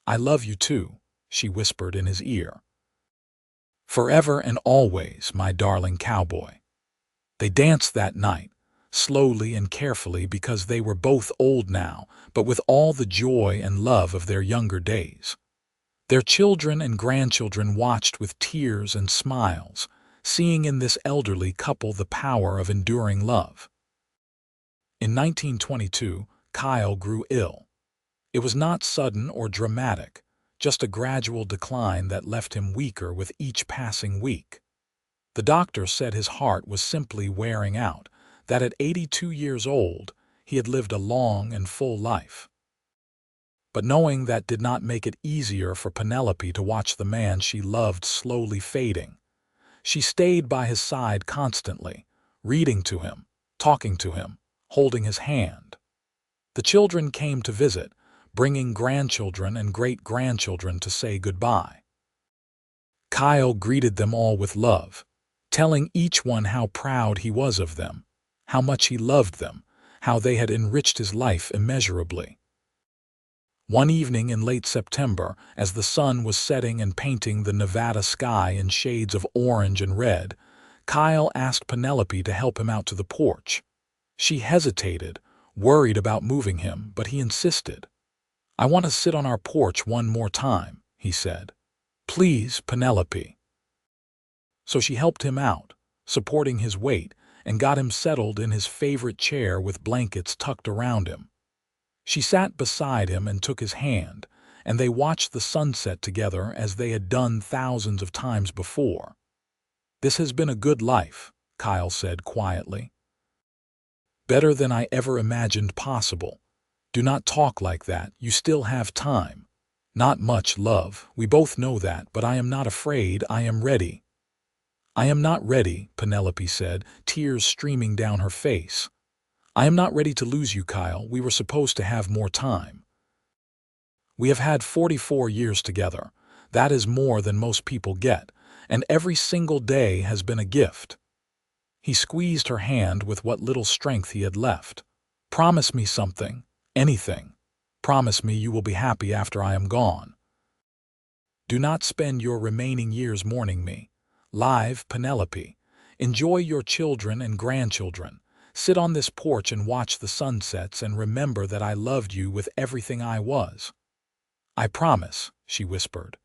I love you too, she whispered in his ear. Forever and always, my darling cowboy. They danced that night, slowly and carefully because they were both old now, but with all the joy and love of their younger days. Their children and grandchildren watched with tears and smiles, seeing in this elderly couple the power of enduring love. In 1922, Kyle grew ill. It was not sudden or dramatic, just a gradual decline that left him weaker with each passing week. The doctor said his heart was simply wearing out, that at 82 years old, he had lived a long and full life. But knowing that did not make it easier for Penelope to watch the man she loved slowly fading. She stayed by his side constantly, reading to him, talking to him, holding his hand. The children came to visit, bringing grandchildren and great-grandchildren to say goodbye. Kyle greeted them all with love, telling each one how proud he was of them, how much he loved them, how they had enriched his life immeasurably. One evening in late September, as the sun was setting and painting the Nevada sky in shades of orange and red, Kyle asked Penelope to help him out to the porch. She hesitated, worried about moving him, but he insisted. I want to sit on our porch one more time, he said. Please, Penelope. So she helped him out, supporting his weight, and got him settled in his favorite chair with blankets tucked around him. She sat beside him and took his hand, and they watched the sunset together as they had done thousands of times before. This has been a good life, Kyle said quietly. Better than I ever imagined possible. Do not talk like that, you still have time. Not much, love, we both know that, but I am not afraid, I am ready. I am not ready, Penelope said, tears streaming down her face. I am not ready to lose you, Kyle, we were supposed to have more time. We have had 44 years together. That is more than most people get, and every single day has been a gift. He squeezed her hand with what little strength he had left. Promise me something, anything. Promise me you will be happy after I am gone. Do not spend your remaining years mourning me. Live, Penelope. Enjoy your children and grandchildren. Sit on this porch and watch the sunsets and remember that I loved you with everything I was. I promise, she whispered.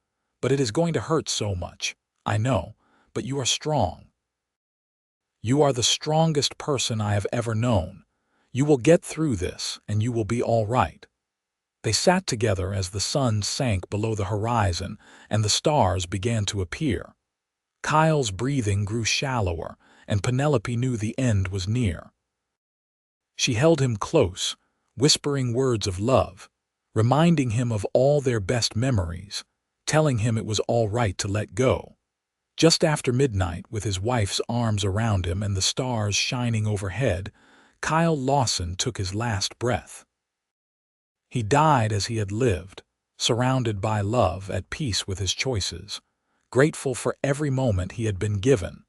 But it is going to hurt so much. I know, but you are strong. You are the strongest person I have ever known. You will get through this, and you will be all right. They sat together as the sun sank below the horizon and the stars began to appear. Kyle's breathing grew shallower, and Penelope knew the end was near. She held him close, whispering words of love, reminding him of all their best memories, telling him it was all right to let go. Just after midnight, with his wife's arms around him and the stars shining overhead, Kyle Lawson took his last breath. He died as he had lived, surrounded by love, at peace with his choices, grateful for every moment he had been given.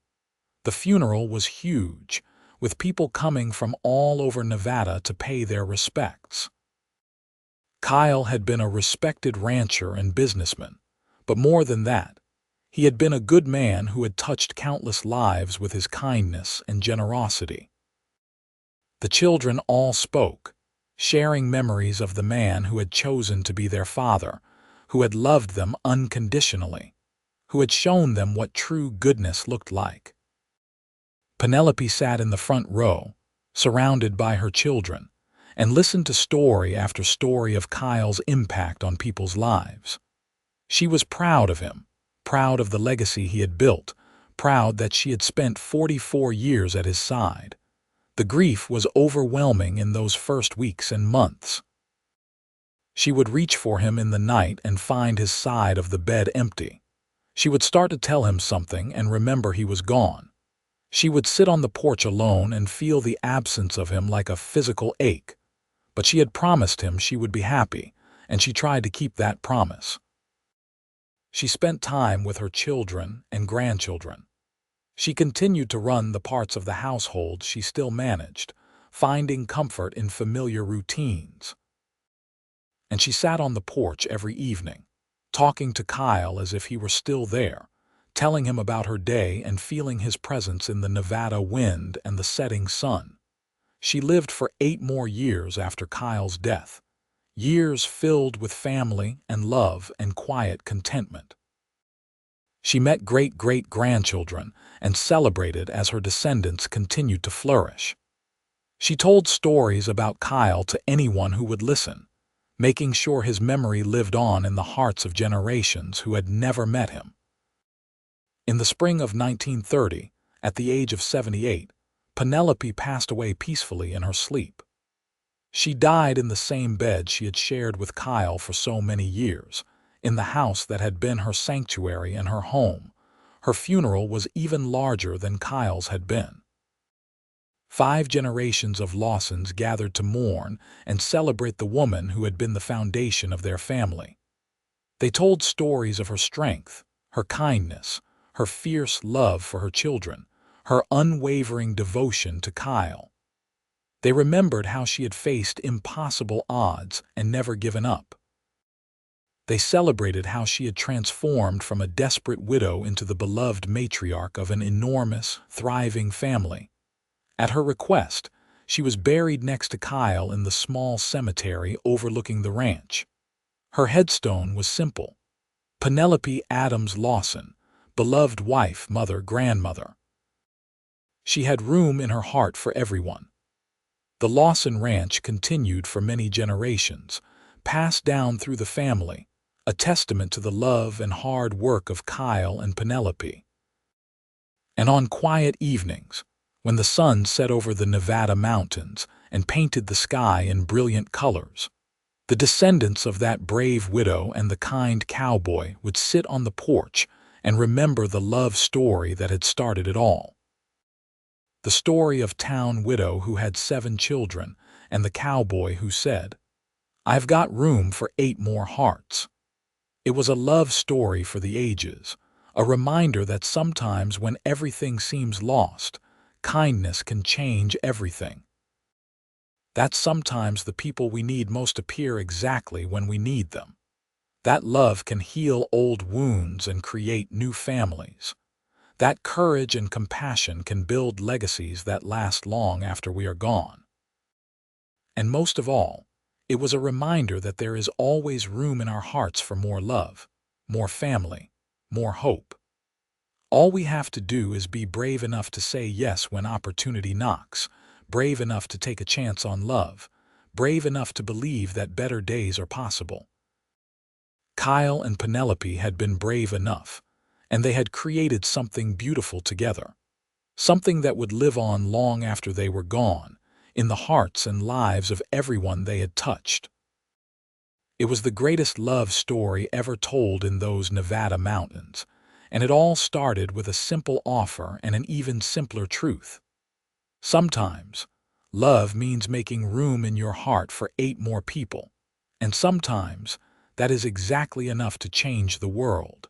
The funeral was huge, with people coming from all over Nevada to pay their respects. Kyle had been a respected rancher and businessman, but more than that, he had been a good man who had touched countless lives with his kindness and generosity. The children all spoke, sharing memories of the man who had chosen to be their father, who had loved them unconditionally, who had shown them what true goodness looked like. Penelope sat in the front row, surrounded by her children, and listened to story after story of Kyle's impact on people's lives. She was proud of him, proud of the legacy he had built, proud that she had spent 44 years at his side. The grief was overwhelming in those first weeks and months. She would reach for him in the night and find his side of the bed empty. She would start to tell him something and remember he was gone. She would sit on the porch alone and feel the absence of him like a physical ache. But she had promised him she would be happy, and she tried to keep that promise. She spent time with her children and grandchildren. She continued to run the parts of the household she still managed, finding comfort in familiar routines. And she sat on the porch every evening, talking to Kyle as if he were still there, telling him about her day and feeling his presence in the Nevada wind and the setting sun. She lived for 8 more years after Kyle's death, years filled with family and love and quiet contentment. She met great-great-grandchildren and celebrated as her descendants continued to flourish. She told stories about Kyle to anyone who would listen, making sure his memory lived on in the hearts of generations who had never met him. In the spring of 1930, at the age of 78, Penelope passed away peacefully in her sleep. She died in the same bed she had shared with Kyle for so many years, in the house that had been her sanctuary and her home. Her funeral was even larger than Kyle's had been. 5 generations of Lawsons gathered to mourn and celebrate the woman who had been the foundation of their family. They told stories of her strength, her kindness, her fierce love for her children, her unwavering devotion to Kyle. They remembered how she had faced impossible odds and never given up. They celebrated how she had transformed from a desperate widow into the beloved matriarch of an enormous, thriving family. At her request, she was buried next to Kyle in the small cemetery overlooking the ranch. Her headstone was simple: Penelope Adams Lawson, beloved wife, mother, grandmother. She had room in her heart for everyone. The Lawson Ranch continued for many generations, passed down through the family, a testament to the love and hard work of Kyle and Penelope. And on quiet evenings, when the sun set over the Nevada mountains and painted the sky in brilliant colors, the descendants of that brave widow and the kind cowboy would sit on the porch and remember the love story that had started it all. The story of town widow who had 7 children and the cowboy who said, "I've got room for 8 more hearts." It was a love story for the ages, a reminder that sometimes when everything seems lost, kindness can change everything. That sometimes the people we need most appear exactly when we need them. That love can heal old wounds and create new families. That courage and compassion can build legacies that last long after we are gone. And most of all, it was a reminder that there is always room in our hearts for more love, more family, more hope. All we have to do is be brave enough to say yes when opportunity knocks, brave enough to take a chance on love, brave enough to believe that better days are possible. Kyle and Penelope had been brave enough, and they had created something beautiful together, something that would live on long after they were gone, in the hearts and lives of everyone they had touched. It was the greatest love story ever told in those Nevada mountains, and it all started with a simple offer and an even simpler truth. Sometimes, love means making room in your heart for 8 more people, and sometimes that is exactly enough to change the world.